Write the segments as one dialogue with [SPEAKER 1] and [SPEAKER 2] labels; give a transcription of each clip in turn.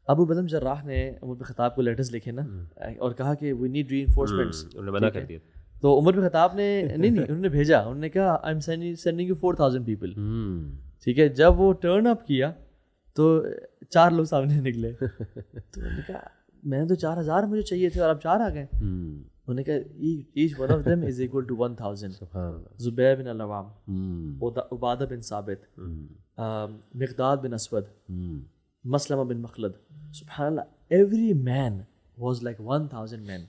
[SPEAKER 1] ابو بلم جراح نے عمر بن خطاب کو لیٹرز لکھے نا اور کہا کہ وی نیڈ ری انفورسمنٹس،
[SPEAKER 2] انہوں نے منع کر دیا.
[SPEAKER 1] تو عمر بن خطاب نے نہیں انہوں نے بھیجا، انہوں نے کہا I am sending you 4000 people. ٹھیک ہے، جب وہ ٹرن اپ کیا تو 4 لوگ سامنے نکلے. تو انہوں نے کہا میں نے تو 4000 مجھے چاہیے تھے اور اب 4 آ گئے. انہوں نے کہا each one of them is equal to 1000. زبیر بن العوام، عبادہ بن ثابت، مقداد بن اسود، مسلمہ بن مخلد. سبحان اللہ، every man was like 1000 man.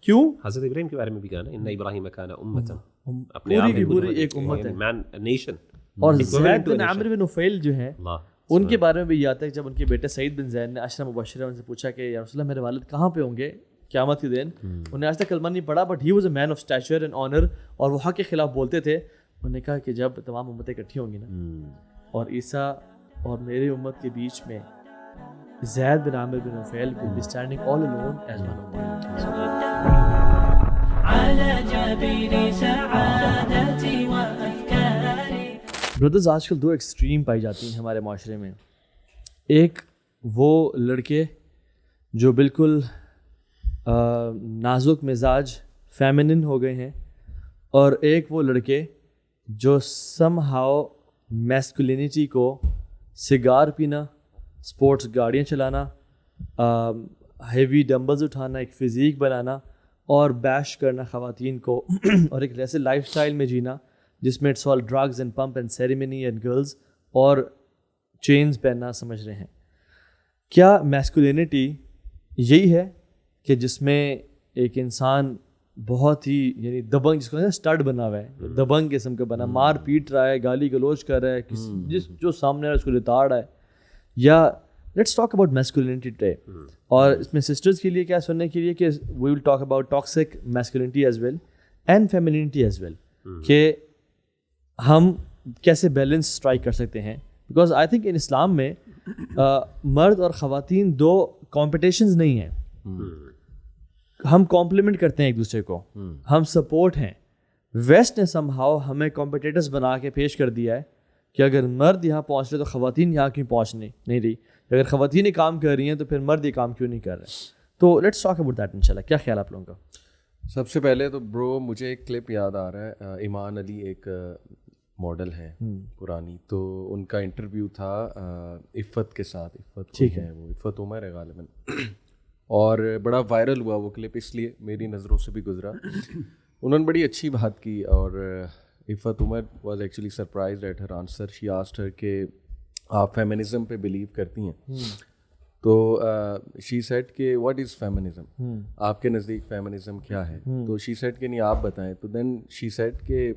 [SPEAKER 1] کیوں؟
[SPEAKER 2] حضرت ابراہیم کے بارے میں بھی کہا نا ان ابراہیم کان امۃ،
[SPEAKER 1] پوری کی پوری ایک امت ہے،
[SPEAKER 2] مین نیشن.
[SPEAKER 1] اور زید بن عامر بن نفیل جو ہیں ان کے بارے میں بھی یہ آتا ہے جب ان کے بیٹے سعید بن زید نے عشرہ مبشرہ ان سے پوچھا کہ یا رسول اللہ میرے والد کہاں پہ ہوں گے قیامت کے دن. انہوں نے آج تک کلمہ نہیں پڑھا but he was a man of stature and honour, اور وہ حق کے خلاف بولتے تھے. انہوں نے کہا کہ جب تمام امتیں اکٹھی ہوں گی نا اور عیسیٰ اور میری امت کے بیچ میں Zaid bin Amir bin نفیل will be standing all alone as one ummah. Brothers آج کل 2 ایکسٹریم پائی جاتی ہیں ہمارے معاشرے میں. ایک وہ لڑکے جو بالکل نازک مزاج فیمنن ہو گئے ہیں، اور ایک وہ لڑکے جو سم ہاؤ میسکولینٹی کو سگار پینا، اسپورٹس گاڑیاں چلانا، ہیوی ڈمبلز اٹھانا، ایک فزیک بنانا اور بیش کرنا خواتین کو اور ایک ایسے لائف اسٹائل میں جینا جس میں it's all drugs and pomp and ceremony and girls اور چینز پہننا سمجھ رہے ہیں. کیا میسکولینٹی یہی ہے کہ جس میں ایک انسان بہت ہی یعنی دبنگ، جس کو اسٹڈ بنا ہوا ہے، دبنگ قسم کا بنا، مار پیٹ رہا ہے، گالی گلوچ کر رہا ہے، جس جو سامنے اس کو لتاڑ ہے؟ یا let's talk about masculinity today. اور اس میں سسٹرز کے لیے کیا سننے کے لیے کہ we will talk about toxic masculinity as well and femininity as well, کہ ہم کیسے بیلنس اسٹرائک کر سکتے ہیں. بیکاز آئی تھنک ان اسلام میں مرد اور خواتین 2 کمپٹیشنز نہیں ہیں، ہم کمپلیمنٹ کرتے ہیں ایک دوسرے کو، ہم سپورٹ ہیں. ویسٹ نے سم ہاؤ ہمیں کمپٹیٹرز بنا کے پیش کر دیا ہے کہ اگر مرد یہاں پہنچ رہے تو خواتین یہاں کیوں پہنچ نہیں رہی، اگر خواتین کام کر رہی ہیں تو پھر مرد یہ کام کیوں نہیں کر رہے. تو لیٹس ٹاک اباؤٹ دیٹ انشاءاللہ. کیا خیال آپ لوگوں کا؟
[SPEAKER 3] سب سے پہلے تو برو مجھے ایک کلپ یاد آ رہا ہے، ایمان علی ایک ماڈل ہے پرانی، تو ان کا انٹرویو تھا عفت کے ساتھ. عفت ٹھیک ہے، وہ عفت عمر ہے غالباً، اور بڑا وائرل ہوا وہ کلپ، اس لیے میری نظروں سے بھی گزرا. انہوں نے بڑی اچھی بات کی، اور Iffat Omar was actually surprised at her answer. She asked her کہ آپ فیمنزم پہ بلیو کرتی ہیں؟ تو شی سیڈ کہ واٹ از فیمنزم، آپ کے نزدیک فیمنزم کیا ہے؟ تو شی سیڈ کہ نہیں آپ بتائیں. تو دین شی سیڈ کہ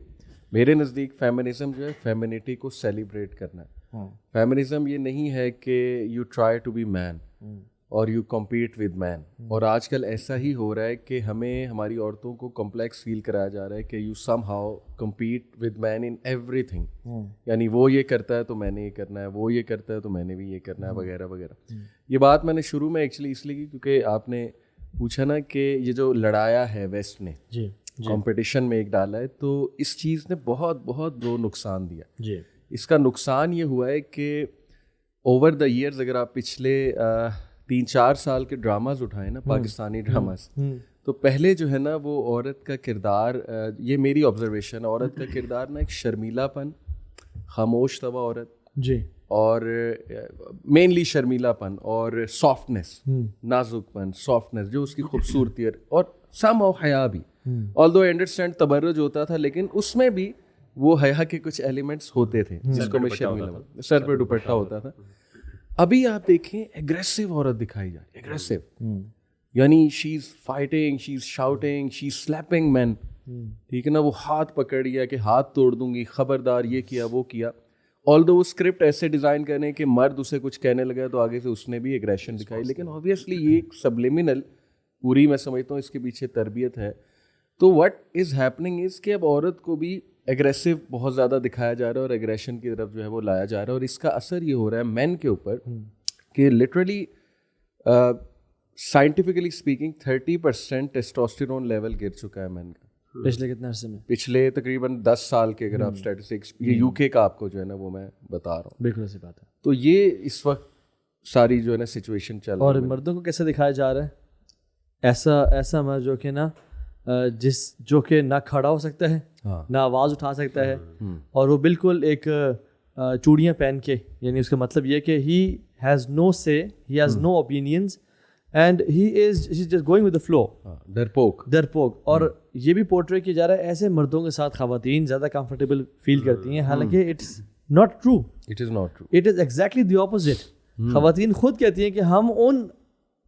[SPEAKER 3] میرے نزدیک فیمنزم جو ہے فیمنٹی کو سیلیبریٹ کرنا ہے. فیمنزم یہ نہیں ہے کہ یو ٹرائی ٹو بی مین اور یو کمپیٹ ود مین. اور آج کل ایسا ہی ہو رہا ہے کہ ہمیں ہماری عورتوں کو کمپلیکس فیل کرایا جا رہا ہے کہ you somehow compete with men in ایوری تھنگ. یعنی وہ یہ کرتا ہے تو میں نے یہ کرنا ہے، وہ یہ کرتا ہے تو میں نے بھی یہ کرنا ہے، وغیرہ وغیرہ. یہ بات میں نے شروع میں ایکچولی اس لیے کی کیونکہ آپ نے پوچھا نا کہ یہ جو لڑایا ہے ویسٹ نے کمپٹیشن میں ایک ڈالا ہے، تو اس چیز نے بہت بہت 2 نقصان دیا. اس کا نقصان یہ ہوا ہے کہ اوور دا ایئرز اگر آپ پچھلے 3-4 سال کے ڈراماز اٹھائیں نا، پاکستانی ڈراماز، تو پہلے جو ہے نا وہ عورت کا کردار، یہ میری آبزرویشن، عورت کا کردار نا ایک شرمیلا پن، خاموش طبع عورت جی، اور مینلی شرمیلا پن اور سافٹنس، نازک پن، سافٹنس جو اس کی خوبصورتی ہے، اور سم آف حیا بھی. آلدو آئی انڈرسٹینڈ تبرج ہوتا تھا لیکن اس میں بھی وہ حیا کے کچھ ایلیمنٹس ہوتے تھے جس کو میں شرمیلا، سر پہ دوپٹہ ہوتا تھا. ابھی آپ دیکھیں ایگریسو عورت دکھائی جائے، ایگریسو، یعنی she is fighting, she is shouting, she is slapping man. ٹھیک ہے نا، وہ ہاتھ پکڑ لیا کہ ہاتھ توڑ دوں گی، خبردار، یہ کیا وہ کیا. آلدو وہ اسکرپٹ ایسے ڈیزائن کرنے کہ مرد اسے کچھ کہنے لگا تو آگے سے اس نے بھی ایگریشن دکھائی. لیکن آبویسلی یہ ایک سبلیمنل پوری میں سمجھتا ہوں اس کے پیچھے تربیت ہے. تو وٹ از ہیپننگ از کہ اب عورت کو بھی ایگریسو بہت زیادہ دکھایا جا رہا ہے اور ایگریشن کی طرف جو ہے وہ لایا جا رہا ہے. اور اس کا اثر یہ ہو رہا ہے مین کے اوپر کہ literally scientifically speaking 30% testosterone level گر چکا ہے مین کا.
[SPEAKER 1] پچھلے کتنے عرصے میں؟
[SPEAKER 3] پچھلے تقریباً 10 سال کے اگر آپ اسٹیٹسٹکس، یہ UK کا آپ کو جو ہے نا وہ میں بتا رہا ہوں.
[SPEAKER 1] بالکل ایسی بات ہے.
[SPEAKER 3] تو یہ اس وقت ساری جو ہے نا سچویشن چل
[SPEAKER 1] اور مردوں کو کیسے دکھایا جا رہا ہے؟ ایسا مرد جو کہ نا جو کہ نہ کھڑا ہو سکتا ہے نہ آواز اٹھا سکتا ہے اور وہ بالکل ایک چوڑیاں پہن کے, یعنی اس کا مطلب یہ کہ ہی has no say, he has no opinions and he is just going with the flow, ڈرپوک. اور یہ بھی پورٹری کیا جا رہا ہے ایسے مردوں کے ساتھ خواتین زیادہ کمفرٹیبل فیل کرتی ہیں, حالانکہ it's not true, it is exactly the opposite. خواتین خود کہتی ہیں کہ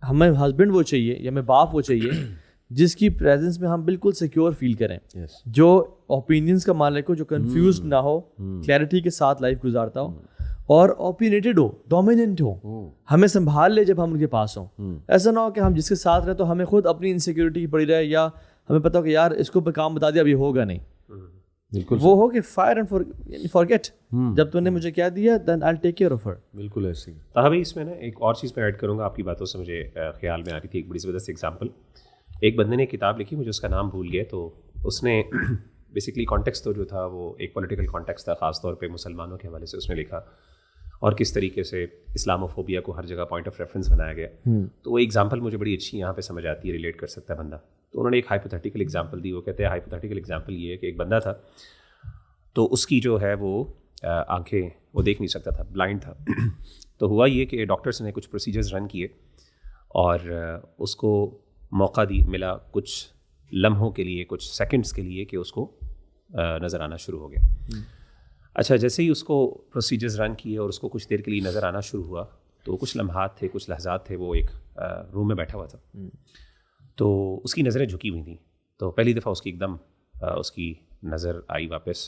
[SPEAKER 1] ہمیں ہسبینڈ وہ چاہیے یا ہمیں باپ وہ چاہیے جس کی پریزنس میں ہم بالکل سیکیور فیل کریں, جو اوپینینس کا مالک ہو, جو کنفیوزڈ نہ ہو, کلیئرٹی کے ساتھ لائف گزارتا ہو اور اوپینیٹڈ ہو, ڈومیننٹ ہو, ہمیں سنبھال لے جب ہم ان کے پاس ہوں. ایسا نہ ہو کہ ہم جس کے ساتھ رہیں تو ہمیں خود اپنی انسیکیورٹی پڑی رہے, یا ہمیں پتہ ہو کہ یار اس کو کام بتا دیا اب یہ ہوگا نہیں. بالکل وہ ہو کہ فائر اینڈ فارگیٹ, جب تو نے مجھے کیا دیا دین آئی ول ٹیک کیئر آف ہر. بالکل
[SPEAKER 2] ایسے ہی. بھائی اس میں نا ایک اور چیز میں ایڈ کروں گا, آپ کی باتوں سے مجھے خیال میں آ رہی تھی ایک بڑی زبردست ایگزامپل. ایک بندے نے کتاب لکھی, مجھے اس کا نام بھول گیا, تو اس نے بیسکلی کانٹیکسٹ تو جو تھا وہ ایک پولیٹیکل کانٹیکسٹ تھا, خاص طور پہ مسلمانوں کے حوالے سے اس نے لکھا, اور کس طریقے سے اسلاموفوبیا کو ہر جگہ پوائنٹ آف ریفرنس بنایا گیا. تو وہ ایگزامپل مجھے بڑی اچھی یہاں پہ سمجھ آتی ہے, ریلیٹ کر سکتا ہے بندہ. تو انہوں نے ایک ہائپوتھیٹیکل ایگزامپل دی. وہ کہتے ہیں ہائپوتھیٹیکل ایگزامپل یہ ہے کہ ایک بندہ تھا, تو اس کی جو ہے وہ آنکھیں وہ دیکھ نہیں سکتا تھا, بلائنڈ تھا. تو ہوا یہ کہ ڈاکٹرس نے کچھ پروسیجرز رن کیے اور اس کو موقع ملا کچھ لمحوں کے لیے, کچھ سیکنڈس کے لیے, کہ اس کو نظر آنا شروع ہو گیا. اچھا, جیسے ہی اس کو پروسیجرز رن کیے اور اس کو کچھ دیر کے لیے نظر آنا شروع ہوا, تو کچھ لمحات تھے, کچھ لحظات تھے, وہ ایک روم میں بیٹھا ہوا تھا, تو اس کی نظریں جھکی ہوئی تھیں. تو پہلی دفعہ اس کی ایک دم اس کی نظر آئی واپس,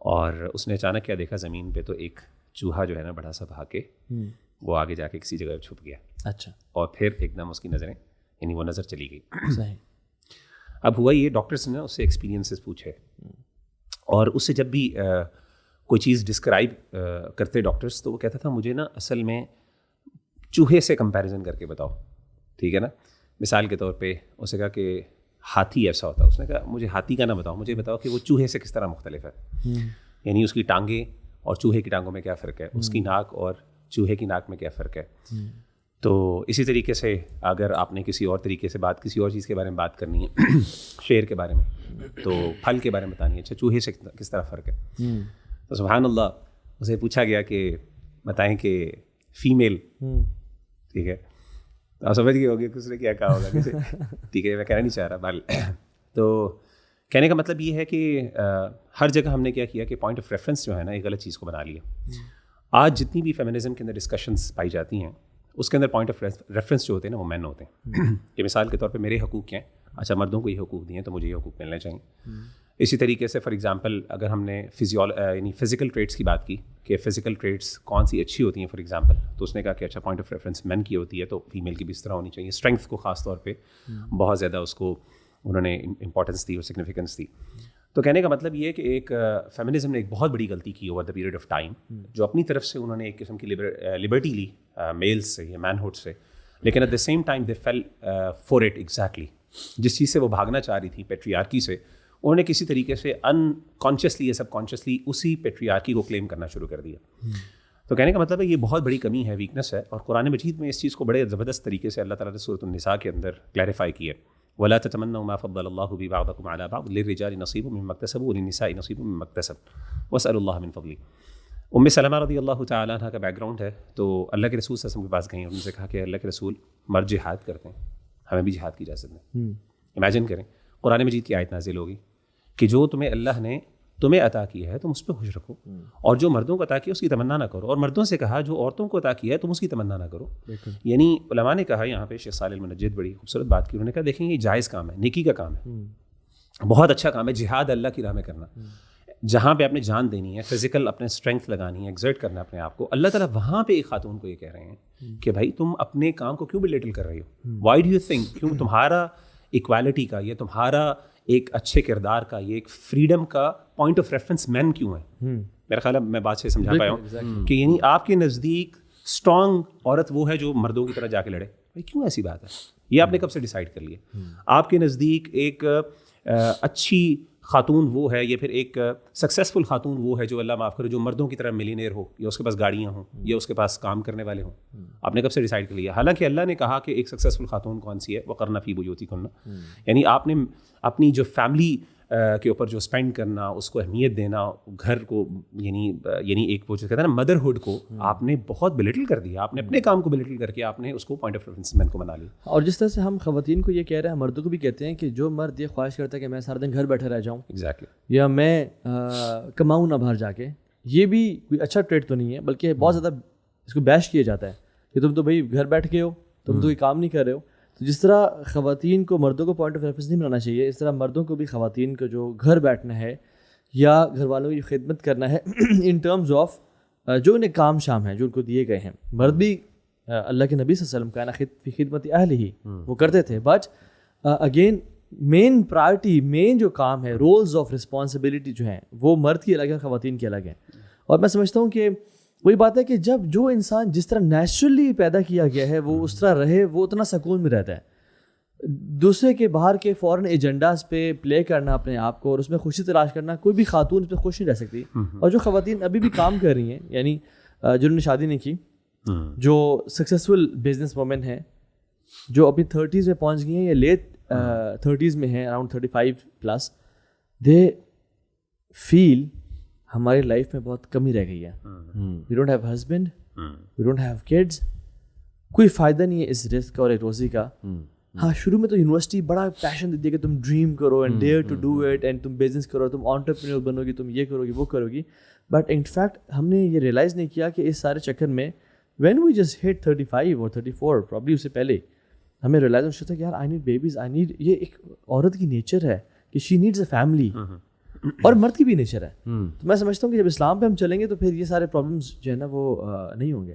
[SPEAKER 2] اور اس نے اچانک کیا دیکھا, زمین پہ تو ایک چوہا جو ہے نا بڑا سا بھاگ کے وہ آگے جا کے کسی جگہ چھپ گیا. اچھا. اور پھر ایک دم اس کی نظریں, یعنی وہ نظر چلی گئی. اب ہوا یہ, ڈاکٹرس نے اس سے ایکسپیرینسز پوچھے, اور اس سے جب بھی کوئی چیز ڈسکرائب کرتے ڈاکٹرس, تو وہ کہتا تھا مجھے نا اصل میں چوہے سے کمپیریزن کر کے بتاؤ, ٹھیک ہے نا. مثال کے طور پہ اس نے کہا کہ ہاتھی ایسا ہوتا ہے, اس نے کہا مجھے ہاتھی کا نہ بتاؤ, مجھے بتاؤ کہ وہ چوہے سے کس طرح مختلف ہے, یعنی اس کی ٹانگیں اور چوہے کی ٹانگوں میں کیا فرق ہے, اس کی ناک اور چوہے کی ناک میں کیا فرق ہے. تو اسی طریقے سے اگر آپ نے کسی اور طریقے سے کسی اور چیز کے بارے میں بات کرنی ہے, شیر کے بارے میں, تو پھل کے بارے میں بتانی ہے, اچھا چوہے سے کس طرح فرق ہے. تو سبحان اللہ, اسے پوچھا گیا کہ بتائیں کہ فیمیل, ٹھیک ہے, تو آپ سمجھ گئے ہوگے کہ اس نے کیا کہا ہوگا, ٹھیک ہے, میں کہنا نہیں چاہ رہا بال. تو کہنے کا مطلب یہ ہے کہ ہر جگہ ہم نے کیا کیا کہ پوائنٹ آف ریفرنس جو ہے نا ایک غلط چیز کو بنا لیا. آج جتنی بھی فیمنزم کے اندر ڈسکشنز پائی جاتی ہیں, اس کے اندر پوائنٹ آف ریفرنس جو ہوتے ہیں نا وہ مین ہوتے ہیں. کہ مثال کے طور پہ میرے حقوق کیا ہیں, اچھا مردوں کو یہ حقوق دیے ہیں تو مجھے یہ حقوق ملنے چاہیے. اسی طریقے سے فار ایگزامپل اگر ہم نے یعنی فزیکل ٹریٹس کی بات کی کہ فزیکل ٹریٹس کون سی اچھی ہوتی ہیں فار ایگزامپل, تو اس نے کہا کہ اچھا پوائنٹ آف ریفرنس مین کی ہوتی ہے, تو فیمیل کی بھی اس طرح ہونی چاہیے. اسٹرینگتھ کو خاص طور پہ بہت زیادہ اس کو انہوں نے امپورٹنس دی اور سگنیفیکنس دی. تو کہنے کا مطلب یہ ہے کہ ایک فیمنزم نے ایک بہت بڑی غلطی کی over the period of time, جو اپنی طرف سے انہوں نے ایک قسم کی لبرٹی لی میلز سے یا مین ہوڈ سے, لیکن at the same time they feel for it exactly. جس چیز سے وہ بھاگنا چاہ رہی تھی پیٹریارکی سے, انہوں نے کسی طریقے سے انکانشیسلی یا سب کانشیسلی اسی پیٹریارکی کو کلیم کرنا شروع کر دیا. تو کہنے کا مطلب ہے یہ بہت بڑی کمی ہے, ویکنس ہے, اور قرآن مجید میں اس چیز کو بڑے زبردست طریقے سے اللہ تعالیٰ نے سورۃ النساء کے اندر کلیریفائی کیا ہے. وَلَا تَتَمَنَّوْا مَا فَضَّلَ اللَّهُ بِهِ بَعْضَكُمْ عَلَىٰ بَعْضٍ لِلرِّجَالِ نَصِيبٌ مِّمَّا اكْتَسَبُوا وَلِلنِّسَاءِ نَصِيبٌ مِّمَّا اكْتَسَبْنَ وَاسْأَلُوا اللَّهَ مِن فَضْلِهِ. ام سلمہ رضی اللہ تعالیٰ عنہ کا بیک گراؤنڈ ہے, تو اللہ کے رسول صلی اللہ علیہ وسلم کے پاس گئیں, ان سے کہا کہ اللہ کے رسول مرد جہاد کرتے ہیں, ہمیں بھی جہاد کی اجازت دیں. امیجن کریں قرآن مجید کی آیت نازل ہوگی کہ جو تمہیں اللہ نے تمہیں عطا کیا ہے تم اس پہ خوش رکھو, اور جو مردوں کو عطا کیا اس کی تمنا نہ کرو, اور مردوں سے کہا جو عورتوں کو عطا کیا ہے تم اس کی تمنا نہ کرو. یعنی علماء نے کہا, یہاں پہ شیخ صالح المنجد بڑی خوبصورت بات کی, انہوں نے کہا دیکھیں یہ جائز کام ہے, نیکی کا کام ہے, بہت اچھا کام ہے جہاد اللہ کی راہ میں کرنا, جہاں پہ آپ نے جان دینی ہے, فزیکل اپنے اسٹرینتھ لگانی ہے, ایگزرٹ کرنا ہے اپنے آپ کو. اللہ تعالیٰ وہاں پہ ایک خاتون کو یہ کہہ رہے ہیں کہ بھائی تم اپنے کام کو کیوں بلیٹل کر رہی ہو, وائی ڈو یو تھنک, کیوں تمہارا ایکوالٹی کا, یہ تمہارا ایک اچھے کردار کا, یہ ایک فریڈم کا پوائنٹ آف ریفرنس مین کیوں ہے. میرا خیال ہے میں بات سے سمجھا پایا ہوں کہ یعنی آپ کے نزدیک اسٹرانگ عورت وہ ہے جو مردوں کی طرح جا کے لڑے, بھائی کیوں ایسی بات ہے, یہ آپ نے کب سے ڈیسائیڈ کر لیا. آپ کے نزدیک ایک اچھی خاتون وہ ہے یا پھر ایک سکسیزفل خاتون وہ ہے جو اللہ معاف کرے جو مردوں کی طرح ملینئر ہو یا اس کے پاس گاڑیاں ہوں یا اس کے پاس کام کرنے والے ہوں. آپ نے کب سے ڈیسائیڈ کر لیا؟ حالانکہ اللہ نے کہا کہ ایک سکسیزفل خاتون کون سی ہے، وقرن فی بیوتکن، یعنی آپ نے اپنی جو فیملی کے اوپر جو اسپینڈ کرنا، اس کو اہمیت دینا، گھر کو یعنی ایک وہ جو کہتے ہیں نا مدرہڈ کو آپ نے بہت بلٹل کر دیا. آپ نے اپنے کام کو بلٹل کر کے آپ نے اس کو پوائنٹ آف ریفرنس مین کو بنا لیا.
[SPEAKER 1] اور جس طرح سے ہم خواتین کو یہ کہہ رہے ہیں، مردوں کو بھی کہتے ہیں کہ جو مرد یہ خواہش کرتا ہے کہ میں سارا دن گھر بیٹھے رہ جاؤں
[SPEAKER 2] ایگزیکٹلی،
[SPEAKER 1] یا میں کماؤں نہ باہر جا کے، یہ بھی کوئی اچھا ٹریٹ تو نہیں ہے، بلکہ بہت زیادہ اس کو بیش کیا جاتا ہے کہ تم تو بھائی گھر بیٹھ کے ہو، تم تو کوئی کام نہیں کر رہے ہو. تو جس طرح خواتین کو مردوں کو پوائنٹ آف ریفرنس نہیں بنانا چاہیے، اس طرح مردوں کو بھی خواتین کو جو گھر بیٹھنا ہے یا گھر والوں کی خدمت کرنا ہے ان ٹرمز آف جو انہیں کام شام ہیں جو ان کو دیے گئے ہیں. مرد بھی اللہ کے نبی صلی اللہ علیہ وسلم کانا فی خدمت اہل ہی وہ کرتے تھے، بٹ اگین مین پرائرٹی، مین جو کام ہے، رولز آف رسپانسبلٹی جو ہیں وہ مرد کی الگ ہے، خواتین کی الگ ہیں. اور میں سمجھتا ہوں کہ وہی بات ہے کہ جب جو انسان جس طرح نیچرلی پیدا کیا گیا ہے وہ اس طرح رہے، وہ اتنا سکون میں رہتا ہے. دوسرے کے باہر کے فورن ایجنڈاز پہ پلے کرنا اپنے آپ کو اور اس میں خوشی تلاش کرنا، کوئی بھی خاتون اس پہ خوش نہیں رہ سکتی. اور جو خواتین ابھی بھی کام کر رہی ہیں، یعنی جنہوں نے شادی نہیں کی، جو سکسیزفل بزنس وومن ہیں، جو اپنی 30s میں پہنچ گئی ہیں یا لیٹ 30s میں ہیں، اراؤنڈ 35+، دے فیل ہماری لائف میں بہت کمی رہ گئی ہے. We don't have husband, we don't have kids, کوئی فائدہ نہیں ہے اس رزق اور ایک روزی کا. ہاں شروع میں تو یونیورسٹی بڑا پیشن دیتی ہے کہ تم ڈریم کرو and dare to do it, and تم بزنس کرو، تم انٹرپرینور بنو گی، تم یہ کرو گی وہ کرو گی. بٹ ان فیکٹ ہم نے یہ ریئلائز نہیں کیا کہ اس سارے چکر میں وین وی جسٹ ہٹ 35 اور 34 پرابلی، اس سے پہلے ہمیں ریئلائز ہوتا ہے کہ یار I need babies, I need, یہ ایک عورت کی نیچر ہے کہ شی نیڈز اے فیملی، اور مرد کی بھی نیچر ہے. تو میں سمجھتا ہوں کہ جب اسلام پہ ہم چلیں گے تو پھر یہ سارے پرابلمس جو ہے نا وہ نہیں ہوں گے.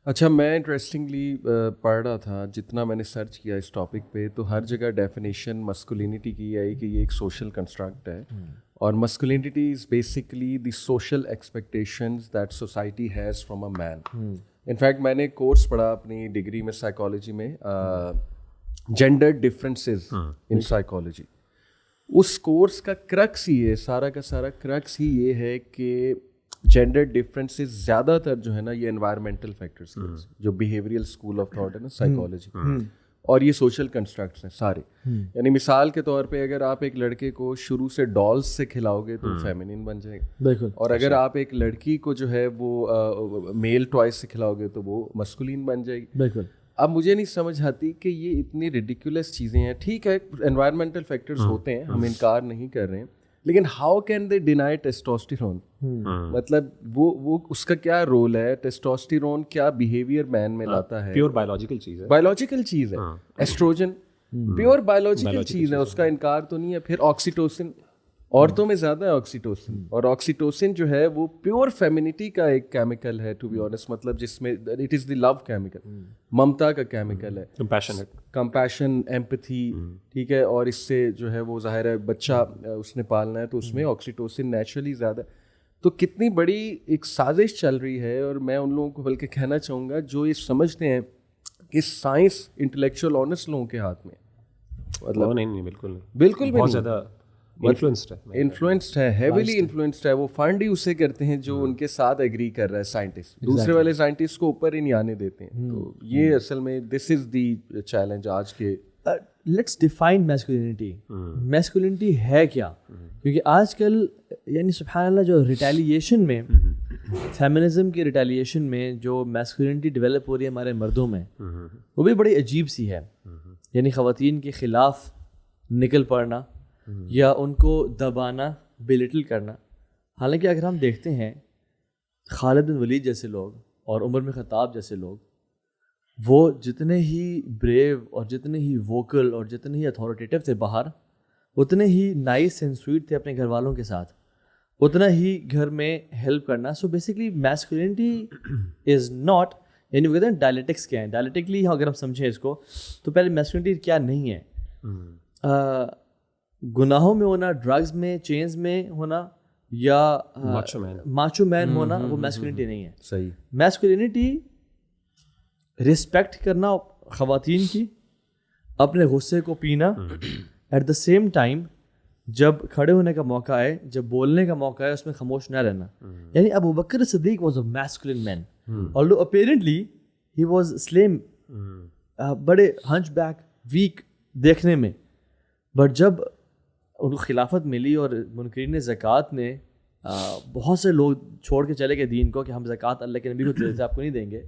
[SPEAKER 3] اچھا، میں انٹرسٹنگلی پڑھ رہا تھا، جتنا میں نے سرچ کیا اس ٹاپک پہ، تو ہر جگہ ڈیفینیشن مسکولینٹی کی آئی کہ یہ ایک سوشل کنسٹرکٹ ہے، اور masculinity is basically the social expectations that society has from a man. In fact میں نے ایک کورس پڑھا اپنی ڈگری میں سائیکالوجی میں، جینڈر ڈفرینسز ان سائیکالوجی. اس کورس کا کرکس ہی ہے، سارا کا سارا کرکس ہی یہ ہے کہ جینڈر ڈفرینسز زیادہ تر جو ہے نا یہ انوائرمنٹل فیکٹرس، جو بیہیویئرل اسکول آف تھاٹ ہے نا سائیکالوجی، اور یہ سوشل کنسٹرکٹس ہیں سارے. یعنی مثال کے طور پہ اگر آپ ایک لڑکے کو شروع سے ڈالز سے کھلاؤ گے تو فیمینین بن جائے گا، بالکل. اور اگر آپ ایک لڑکی کو جو ہے وہ میل ٹوائز سے کھلاؤ گے تو وہ مسکولین بن جائے گی، بالکل. اب مجھے نہیں سمجھ آتی کہ یہ اتنی ریڈیکولس چیزیں ہیں. ٹھیک ہے انوائرمنٹل فیکٹرز ہوتے ہیں، ہم انکار نہیں کر رہے ہیں، لیکن how can they deny testosterone? مطلب وہ اس کا کیا رول ہے؟ ٹیسٹوسٹیرون کیا بیہیویئر مین میں لاتا ہے؟
[SPEAKER 2] پیور بایولوجیکل چیز ہے،
[SPEAKER 3] بایولوجیکل چیز ہے. ایسٹروجن پیور بایولوجیکل چیز ہے، اس کا انکار تو نہیں ہے. پھر آکسیٹوسن، عورتوں میں زیادہ ہے آکسیٹوسن، اور آکسیٹوسن جو ہے وہ پیور فیمینٹی کا ایک کیمیکل ہے ٹو بی آنیسٹ. مطلب جس میں it is the love chemical, ممتا کا کیمیکل ہے، کمپیشن، ایمپتھی، ٹھیک ہے. اور اس سے جو ہے وہ ظاہر ہے بچہ اس نے پالنا ہے تو اس میں آکسیٹوسن نیچرلی زیادہ. تو کتنی بڑی ایک سازش چل رہی ہے. اور میں ان لوگوں کو بلکہ کہنا چاہوں گا جو یہ سمجھتے ہیں کہ سائنس انٹلیکچوئل آنیسٹ لوگوں کے ہاتھ میں، مطلب
[SPEAKER 2] نہیں بالکل
[SPEAKER 3] بالکل
[SPEAKER 2] بہت زیادہ
[SPEAKER 3] انفلوئنسڈ ہے، ہیویلی انفلوئنسڈ ہے. وہ فنڈ ہی اسے کرتے ہیں جو ان کے ساتھ ایگری کر رہا ہے سائنٹسٹ، دوسرے والے سائنٹسٹ کو اوپر ہی نہیں آنے دیتے ہیں. تو یہ اصل میں دس از دی چیلنج آج کے.
[SPEAKER 1] Let's define masculinity. میسکولینٹی ہے کیا؟ کیونکہ آج کل یعنی سبحان اللہ جو ریٹیلیشن میں، فیمنزم کی ریٹیلیشن میں جو میسکولینٹی ڈیولپ ہو رہی ہے ہمارے مردوں میں، وہ بھی بڑی عجیب سی ہے. یعنی خواتین کے خلاف نکل پڑنا یا ان کو دبانا، بلیٹل کرنا. حالانکہ اگر ہم دیکھتے ہیں خالد بن ولید جیسے لوگ اور عمر بن خطاب جیسے لوگ، وہ جتنے ہی بریو اور جتنے ہی ووکل اور جتنے ہی اتھارٹیٹیو تھے باہر، اتنے ہی نائس اینڈ سویٹ تھے اپنے گھر والوں کے ساتھ، اتنا ہی گھر میں ہیلپ کرنا. So basically masculinity is not, یعنی وہ کہتے ہیں ڈائلیٹکس کیا ہے. ڈائلیٹکلی اگر ہم سمجھیں اس کو تو پہلے میسکولینٹی کیا نہیں ہے. گناہوں میں ہونا، ڈرگز میں، چینز میں ہونا، یا ماچو مین ہونا، وہ میسکولینٹی نہیں ہے.
[SPEAKER 3] صحیح.
[SPEAKER 1] میسکولینٹی رسپیکٹ کرنا خواتین کی، اپنے غصے کو پینا، ایٹ دا سیم ٹائم جب کھڑے ہونے کا موقع آئے, جب بولنے کا موقع آئے, اس میں خاموش نہ رہنا. یعنی Abu Bakr Siddiq was a masculine man, although apparently he was slim, بڑے ہنچ بیک, ویک دیکھنے میں, بٹ جب ان کو خلافت ملی اور منکرین زکوٰۃ نے بہت سے لوگ چھوڑ کے چلے گئے دین کو کہ ہم زکوٰۃ اللہ کے نبی کو دیتے آپ کو نہیں دیں گے,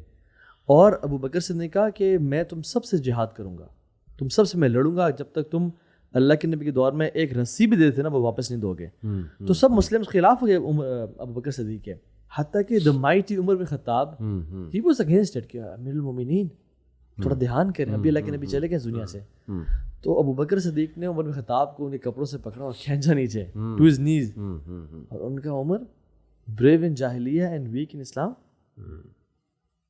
[SPEAKER 1] اور ابو بکر سے نے کہا کہ میں تم سب سے جہاد کروں گا, تم سب سے میں لڑوں گا جب تک تم اللہ کے نبی کے دور میں ایک رسی بھی دیتے نا وہ واپس نہیں دو گے. تو سب مسلم خلاف ہو گئے ابو بکر صدیق کے, حتیٰ کہ دا مائٹی عمر بن خطاب ہی واز اگینسٹ اٹ کہ امیر المومنین تھوڑا دھیان کریں, ابھی اللہ کے نبی چلے گئے دنیا سے. تو ابو بکر صدیق نے عمر بن خطاب کو ان کے کپڑوں سے پکڑا اور کھینچا نیچے ٹو ہز نیز, اور ان کا عمر بریو ان جاہلیہ اینڈ ویک ان اسلام.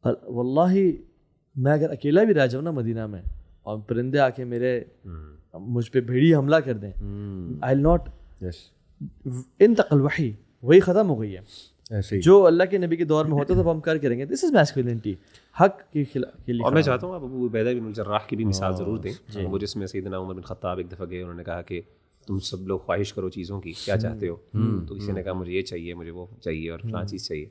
[SPEAKER 1] واللہ میں اگر اکیلا بھی رہ جاؤں نا مدینہ میں اور پرندے آ کے مجھ پہ بھیڑی حملہ کر دیں, آئی ول ناٹ, انتقل وہی ختم ہو گئی ہے. جو اللہ کے نبی کے دور میں ہوتا تھا وہ ہم کریں گے. دس از میسکولینٹی, حق کے لیے.
[SPEAKER 2] اور میں چاہتا ہوں آپ ابو عبیدہ بن الجراح کی بھی مثال ضرور دیں, وہ جس میں سیدنا عمر بن خطاب ایک دفعہ گئے, انہوں نے کہا کہ تم سب لوگ خواہش کرو چیزوں کی, کیا چاہتے ہو؟ تو کسی نے کہا مجھے یہ چاہیے, مجھے وہ چاہیے اور فلاں چیز چاہیے.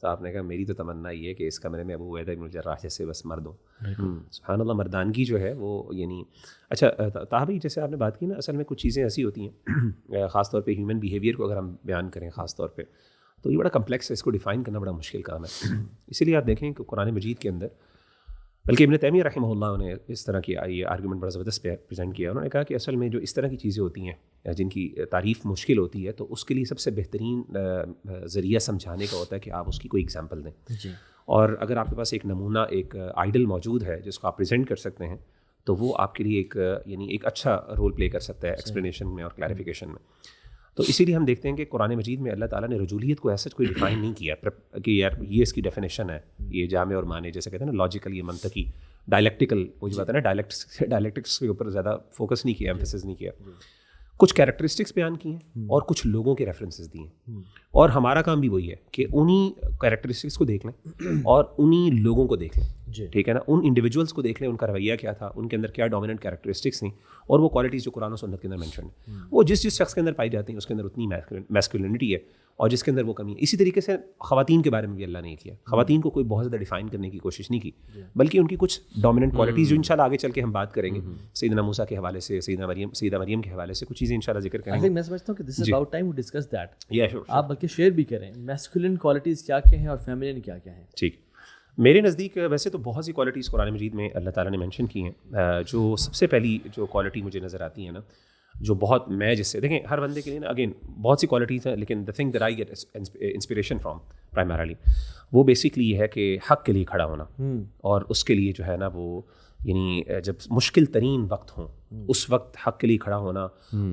[SPEAKER 2] تو آپ نے کہا میری تو تمنا یہ ہے کہ اس کمرے میں ابو عبیدہ بن الجراح جیسے بس مرد ہوں. سبحان اللہ, مردانگی جو ہے وہ یعنی. اچھا طاہر بھائی, جیسے آپ نے بات کی نا, اصل میں کچھ چیزیں ایسی ہوتی ہیں خاص طور پہ ہیومن بیہیویئر کو اگر ہم بیان کریں خاص طور پہ, تو یہ بڑا کمپلیکس ہے, اس کو ڈیفائن کرنا بڑا مشکل کام ہے. اسی لیے آپ دیکھیں کہ قرآن مجید کے اندر, بلکہ ابن تیمیہ رحمہ اللہ نے اس طرح کی یہ آرگومنٹ بڑا زبردست پریزنٹ کیا. انہوں نے کہا کہ اصل میں جو اس طرح کی چیزیں ہوتی ہیں جن کی تعریف مشکل ہوتی ہے, تو اس کے لیے سب سے بہترین ذریعہ سمجھانے کا ہوتا ہے کہ آپ اس کی کوئی ایگزامپل دیں. اور اگر آپ کے پاس ایک نمونہ, ایک آئیڈل موجود ہے جس کو آپ پریزنٹ کر سکتے ہیں, تو وہ آپ کے لیے ایک اچھا رول پلے کر سکتا ہے ایکسپلینیشن میں اور کلیریفیکیشن میں. تو اسی لیے ہم دیکھتے ہیں کہ قرآن مجید میں اللہ تعالیٰ نے رجولیت کو ایسا کوئی ڈیفائن نہیں کیا کہ یار یہ اس کی ڈیفینیشن ہے, یہ جامع اور معنی, جیسے کہتے ہیں نا لاجیکل, یہ منطقی, ڈائلیکٹیکل, وہ جو بات ہے نا ڈائلیکٹکس کے اوپر زیادہ فوکس نہیں کیا, ایمفیسس نہیں کیا. کچھ کیریکٹرسٹکس بیان کی ہیں اور کچھ لوگوں کے ریفرنسز دیے ہیں, اور ہمارا کام بھی وہی ہے کہ انہی کیریکٹرسٹکس کو دیکھ لیں اور انہی لوگوں کو دیکھ لیں. ٹھیک ہے نا, ان انڈیویجولس کو دیکھ لیں, ان کا رویہ کیا تھا, ان کے اندر کیا ڈومیننٹ کیریکٹرسٹکس تھیں, اور وہ کوالٹیز جو قرآن و سنت کے اندر مینشن ہیں وہ جس شخص کے اندر پائی جاتی ہیں اس کے اندر اتنی میسکولینٹی ہے, اور جس کے اندر وہ کمی ہے. اسی طریقے سے خواتین کے بارے میں بھی اللہ نے یہ کیا, خواتین کو کوئی بہت زیادہ ڈیفائن کرنے کی کوشش نہیں کی, بلکہ ان کی کچھ ڈومیننٹ کوالٹیز جو انشاءاللہ آگے چل کے ہم بات کریں گے, سیدنا موسیٰ کے حوالے سے, سیدہ مریم کے حوالے سے کچھ چیزیں انشاءاللہ ذکر کریں گے.
[SPEAKER 1] میں سمجھتا ہوں کہ this is about time to discuss that. آپ بلکہ شیئر بھی کریں میسکولین کوالٹیز کیا کیا ہیں اور فیمینین کیا کیا ہیں.
[SPEAKER 2] ٹھیک, میرے نزدیک ویسے تو بہت سی کوالٹیز قرآن مجید میں اللہ تعالیٰ نے مینشن کی ہیں. جو سب سے پہلی جو کوالٹی مجھے نظر آتی ہے نا, جو بہت میں جس سے دیکھیں ہر بندے کے لیے نا, اگین بہت سی کوالٹیز ہیں, لیکن the thing that I get inspiration from primarily وہ بیسکلی یہ ہے کہ حق کے لیے کھڑا ہونا, اور اس کے لیے جو ہے نا وہ یعنی جب مشکل ترین وقت ہوں اس وقت حق کے لیے کھڑا ہونا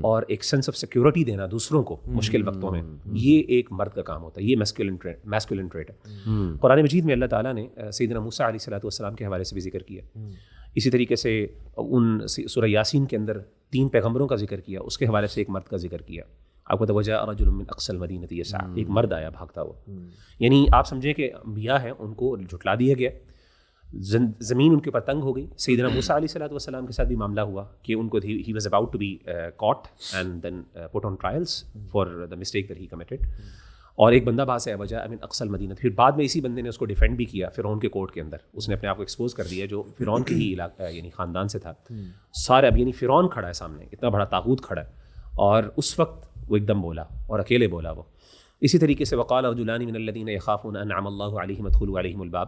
[SPEAKER 2] اور ایک سینس آف سیکورٹی دینا دوسروں کو مشکل وقتوں میں, یہ ایک مرد کا کام ہوتا ہے. یہ میسکولن ٹریٹ ہے. قرآن مجید میں اللہ تعالیٰ نے سیدنا موسیٰ علیہ الصلوۃ والسلام کے حوالے سے بھی ذکر کیا. اسی طریقے سے ان سورہ یاسین کے اندر 3 پیغمبروں کا ذکر کیا, اس کے حوالے سے ایک مرد کا ذکر کیا. آپ کو توجہ رجل من اقصى المدینہ یسعی, ایک مرد آیا بھاگتا ہوا. یعنی آپ سمجھیں کہ انبیاء ہیں, ان کو جھٹلا دیا گیا, زمین ان کے اوپر تنگ ہو گئی. سیدنا موسیٰ علیہ الصلوۃ والسلام کے ساتھ بھی معاملہ ہوا کہ ان کو he was about to be caught and then put on trials for the mistake that he committed, اور ایک بندہ باز ہے وجہ من اقصى المدینہ. پھر بعد میں اسی بندے نے اس کو ڈیفینڈ بھی کیا فرعون کے کورٹ کے اندر. اس نے اپنے آپ کو ایکسپوز کر دیا جو فرعون کے ہی علاقہ یعنی خاندان سے تھا سارے. اب یعنی فرعون کھڑا ہے سامنے, اتنا بڑا طاغوت کھڑا ہے, اور اس وقت وہ ایک دم بولا اور اکیلے بولا وہ. اسی طریقے سے وقال رجلان من الذین یخافون انعم اللہ علیہم ادخلوا علیہم الباب.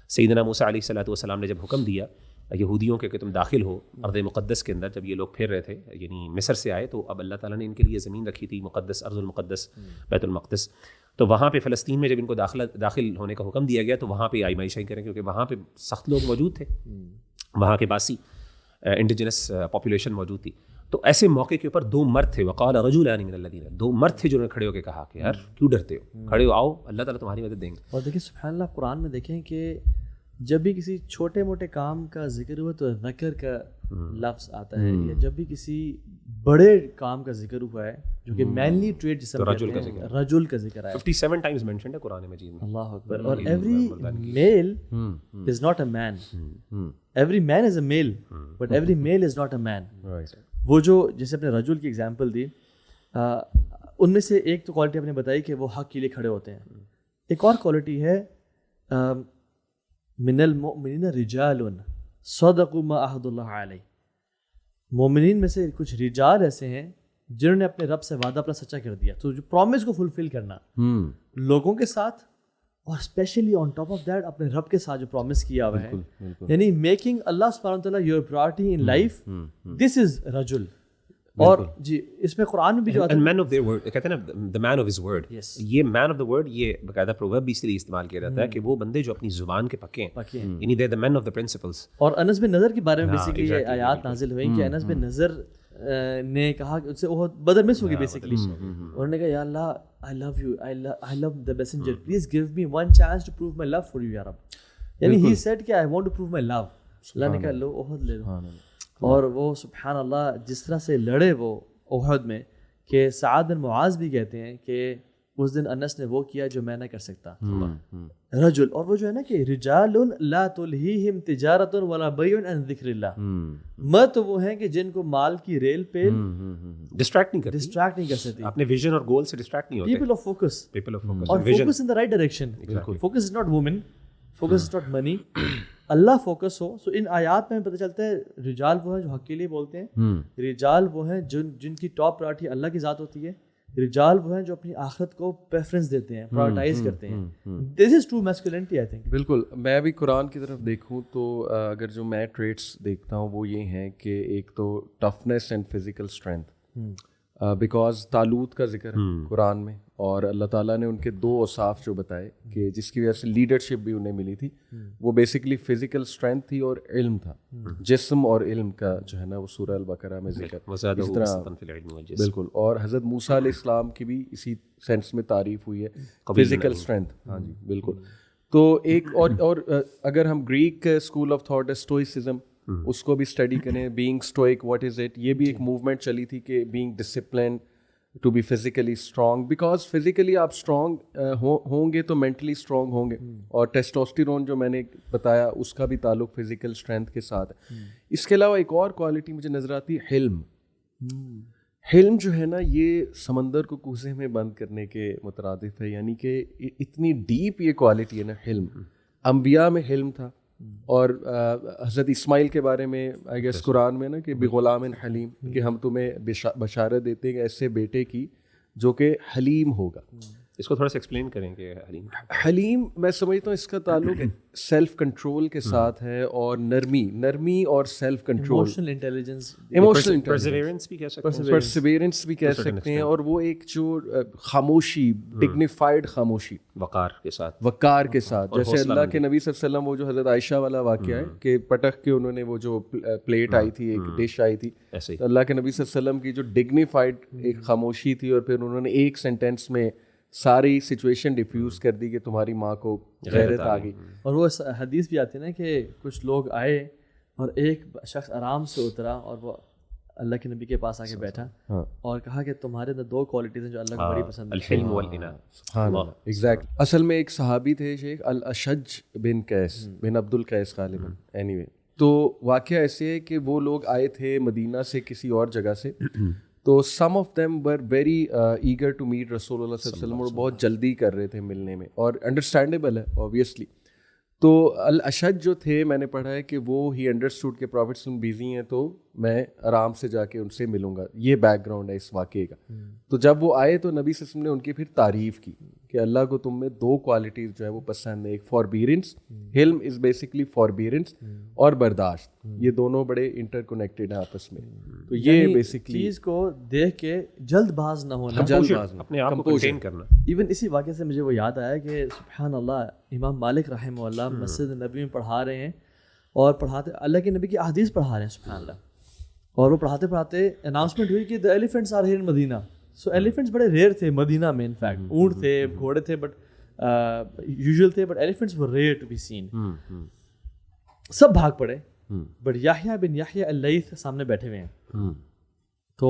[SPEAKER 2] سیدنا موسیٰ علیہ الصلوۃ والسلام نے جب حکم دیا یہودیوں کے کہ تم داخل ہو ارض مقدس کے اندر, جب یہ لوگ پھر رہے تھے یعنی مصر سے آئے, تو اب اللہ تعالیٰ نے ان کے لیے زمین رکھی تھی مقدس, ارض المقدس, بیت المقدس. تو وہاں پہ فلسطین میں جب ان کو داخل ہونے کا حکم دیا گیا تو وہاں پہ آئمائشیں کریں, کیونکہ وہاں پہ سخت لوگ موجود تھے, وہاں کے باسی انڈیجنس پاپولیشن موجود تھی. تو ایسے موقع کے اوپر 2 مرد تھے, وقال رجلان من الذین, 2 مرد تھے جنہوں نے کھڑے ہو کے کہا کہ یار کیوں ڈرتے ہو, کھڑے ہو, آؤ, اللہ تعالیٰ تمہاری مدد دیں گے.
[SPEAKER 1] اور دیکھیں سبحان اللہ, قرآن میں دیکھیں کہ جب بھی کسی چھوٹے موٹے کام کا ذکر ہوا تو ذکر کا لفظ آتا ہے, یا جب بھی کسی بڑے کام کا ذکر ہوا ہے جو کہ مینلی ٹریٹ جسے رجل کا ذکر آیا
[SPEAKER 2] 57 ٹائمز مینشنڈ ہے قرآن مجید میں.
[SPEAKER 1] اللہ اکبر. اور every male is not a man, every man is a male, but every male is not a man. وہ جو جیسے اپنے رجل کی ایگزامپل دی, ان میں سے ایک تو کوالٹی آپ نے بتائی کہ وہ حق کے لیے کھڑے ہوتے ہیں. ایک اور کوالٹی ہے من المؤمنین رجال صدقوا ما عهد اللہ علیہ. مومنین میں سے کچھ رجال ایسے ہیں جنہوں نے اپنے رب سے وعدہ اپنا سچا کر دیا. تو جو پرومس کو فلفل کرنا لوگوں کے ساتھ اور especially on top of that اپنے رب کے ساتھ جو پرومس کیا ہوا ہے, یعنی میکنگ اللہ سبحانہ وتعالیٰ یور پرائورٹی ان لائف, دس از رجل. اور جی اس میں قرآن میں بھی جو
[SPEAKER 2] مین آف دیئر ورڈ کہتے ہیں نا, دا مین آف ہز ورڈ, یہ مین آف دا ورڈ یہ باقاعدہ پروورب بھی اس لیے استعمال کیا جاتا ہے کہ وہ بندے جو اپنی زبان کے پکے ہیں, یعنی دے دا مین آف دا پرنسپلس.
[SPEAKER 1] اور انس بن نظر کے بارے میں بیسیکلی یہ آیات نازل ہوئی کہ انس بن نظر نے کہا کہ ان سے وہ بدر مس ہو گئی بیسیکلی. انہوں نے کہا یا اللہ I love you, I love the messenger, please give me one chance to prove my love for you یا رب. یعنی he said کہ I want to prove my love. اللہ نے کہا لو احد لے لو. اور وہ سبحان اللہ جس طرح سے لڑے وہ احد میں کہ سعد بن معاذ بھی کہتے ہیں کہ اس دن انس نے وہ کیا جو میں نہ کر سکتا. رجل, اور وہ جو ہے نا کہ رجال لا تلہیہم تجارت ولا بیع عن ذکر اللہ, مرد تو وہ ہیں کہ جن کو مال کی ریل پہ
[SPEAKER 2] ڈسٹریکٹ نہیں
[SPEAKER 1] کر سکتی,
[SPEAKER 2] اپنے ویژن اور گول سے ڈسٹریکٹ نہیں ہوتے.
[SPEAKER 1] پیپل آف فوکس اور focus in the right direction. Focus is not women, focus is not money, اللہ فوکس ہو. سو ان آیات میں پتہ چلتا ہے رجال وہ ہیں جو حق کے لیے بولتے ہیں, رجال وہ ہیں جن کی ٹاپ پرائورٹی اللہ کی ذات ہوتی ہے, رجال وہ ہیں جو اپنی آخرت کو پریفرنس دیتے ہیں, پرائورٹائز کرتے ہیں. This is true masculinity I think.
[SPEAKER 3] بالکل. میں بھی قرآن کی طرف دیکھوں تو اگر جو میں ٹریٹس دیکھتا ہوں وہ یہ ہیں کہ ایک تو toughness and physical strength, because طالوت کا ذکر ہے قرآن میں, اور اللہ تعالیٰ نے ان کے 2 اوصاف جو بتائے کہ جس کی وجہ سے لیڈرشپ بھی انہیں ملی تھی, وہ بیسکلی فزیکل اسٹرینتھ تھی اور علم تھا. جسم اور علم کا جو ہے نا وہ سورہ البقرہ میں ذکر اس طرح. بالکل. اور حضرت موسیٰ علیہ السلام کی بھی اسی سینس میں تعریف ہوئی ہے, فزیکل اسٹرینتھ. ہاں جی بالکل. تو ایک اور اگر ہم Greek school of thought stoicism اس کو بھی اسٹڈی کریں, being stoic what is it, یہ بھی ایک موومنٹ چلی تھی کہ being discipline to be physically strong, because physically آپ اسٹرانگ ہوں گے تو مینٹلی اسٹرانگ ہوں گے. اور ٹیسٹوسٹیرون جو میں نے بتایا اس کا بھی تعلق فزیکل اسٹرینتھ کے ساتھ ہے. اس کے علاوہ ایک اور کوالٹی مجھے نظر آتی ہے حلم. حلم جو ہے نا یہ سمندر کو کوزے میں بند کرنے کے مترادف ہے, یعنی کہ اتنی ڈیپ یہ کوالٹی ہے نا حلم. انبیاء میں حلم تھا, اور حضرت اسماعیل کے بارے میں آئی گیس قرآن میں نا کہ بغلام حلیم, کہ ہم تمہیں بشارت دیتے ہیں ایسے بیٹے کی جو کہ حلیم ہوگا.
[SPEAKER 2] اس کو تھوڑا سا ایکسپلین کریں کہ
[SPEAKER 3] حلیم میں سمجھتا ہوں اس کا تعلق سیلف کنٹرول کے ساتھ ہے, اور نرمی اور سیلف کنٹرول,
[SPEAKER 2] پرسیورنس
[SPEAKER 3] بھی کہہ سکتے ہیں. اور وہ ایک جو خاموشی, ڈگنیفائڈ خاموشی, وقار کے ساتھ, جیسے اللہ کے نبی صلی اللہ علیہ وسلم وہ جو حضرت عائشہ والا واقعہ ہے کہ پٹک کے انہوں نے وہ جو پلیٹ آئی تھی, ایک ڈش آئی تھی, اللہ کے نبی صلی اللہ علیہ وسلم کی جو ڈگنیفائڈ ایک خاموشی تھی, اور پھر انہوں نے ایک سینٹینس میں ساری سچویشن ڈیفیوز کر دی کہ تمہاری ماں کو غیرت آ گئی.
[SPEAKER 1] اور وہ حدیث بھی آتی ہے نا کہ کچھ لوگ آئے اور ایک شخص آرام سے اترا اور وہ اللہ کے نبی کے پاس آ کے بیٹھا اور کہا کہ تمہارے اندر 2 کوالٹیز ہیں جو اللہ کو بڑی پسند ہیں,
[SPEAKER 2] الحلم والاناء.
[SPEAKER 3] ایگزیکٹ. اصل میں ایک صحابی تھے شیخ الاشج بن قیس بن عبد القیس غالباً, اینی وے. تو واقعہ ایسے ہے کہ وہ لوگ آئے تھے مدینہ سے کسی اور جگہ سے, تو some of them were very eager to meet رسول اللہ صلی اللہ علیہ وسلم, اور بہت جلدی کر رہے تھے ملنے میں, اور انڈرسٹینڈیبل ہے اوبیسلی. تو الاشج جو تھے میں نے پڑھا ہے کہ وہ ہی انڈرسٹوڈ کہ پروفٹ صلی اللہ علیہ وسلم بیزی ہیں تو میں آرام سے جا کے ان سے ملوں گا. یہ بیک گراؤنڈ ہے اس واقعے کا. تو جب وہ آئے تو نبی صلی اللہ علیہ وسلم نے ان کی پھر تعریف کی کہ اللہ کو تم میں 2 کوالٹیز جو ہے وہ پسند ہے, ایک فاربیرنس, حلم از بیسکلی فاربیرنس, اور برداشت. یہ دونوں بڑے انٹر کنیکٹڈ ہیں آپس میں. تو یہ بیسکلی
[SPEAKER 1] چیز کو دیکھ کے جلد باز نہ ہونا,
[SPEAKER 2] اپنے آپ کو کنٹین کرنا.
[SPEAKER 1] ایون اسی واقعے سے مجھے وہ یاد آیا کہ سبحان اللہ امام مالک رحمہ اللہ مسجد نبی میں پڑھا رہے ہیں, اور پڑھاتے اللہ کے نبی کی احادیث پڑھا رہے ہیں سبحان اللہ, اور وہ پڑھاتے پڑھاتے اناؤنسمنٹ ہوئی کہ the elephants are here in مدینہ. سو ایلیفنٹس بڑے ریئر تھے مدینہ میں, انفیکٹ اونٹ تھے, گھوڑے تھے, بٹ یوزول تھے, but elephants were rare to be seen. سب بھاگ پڑے, بٹ یحییٰ بن یحییٰ اللیث سامنے بیٹھے ہوئے ہیں. تو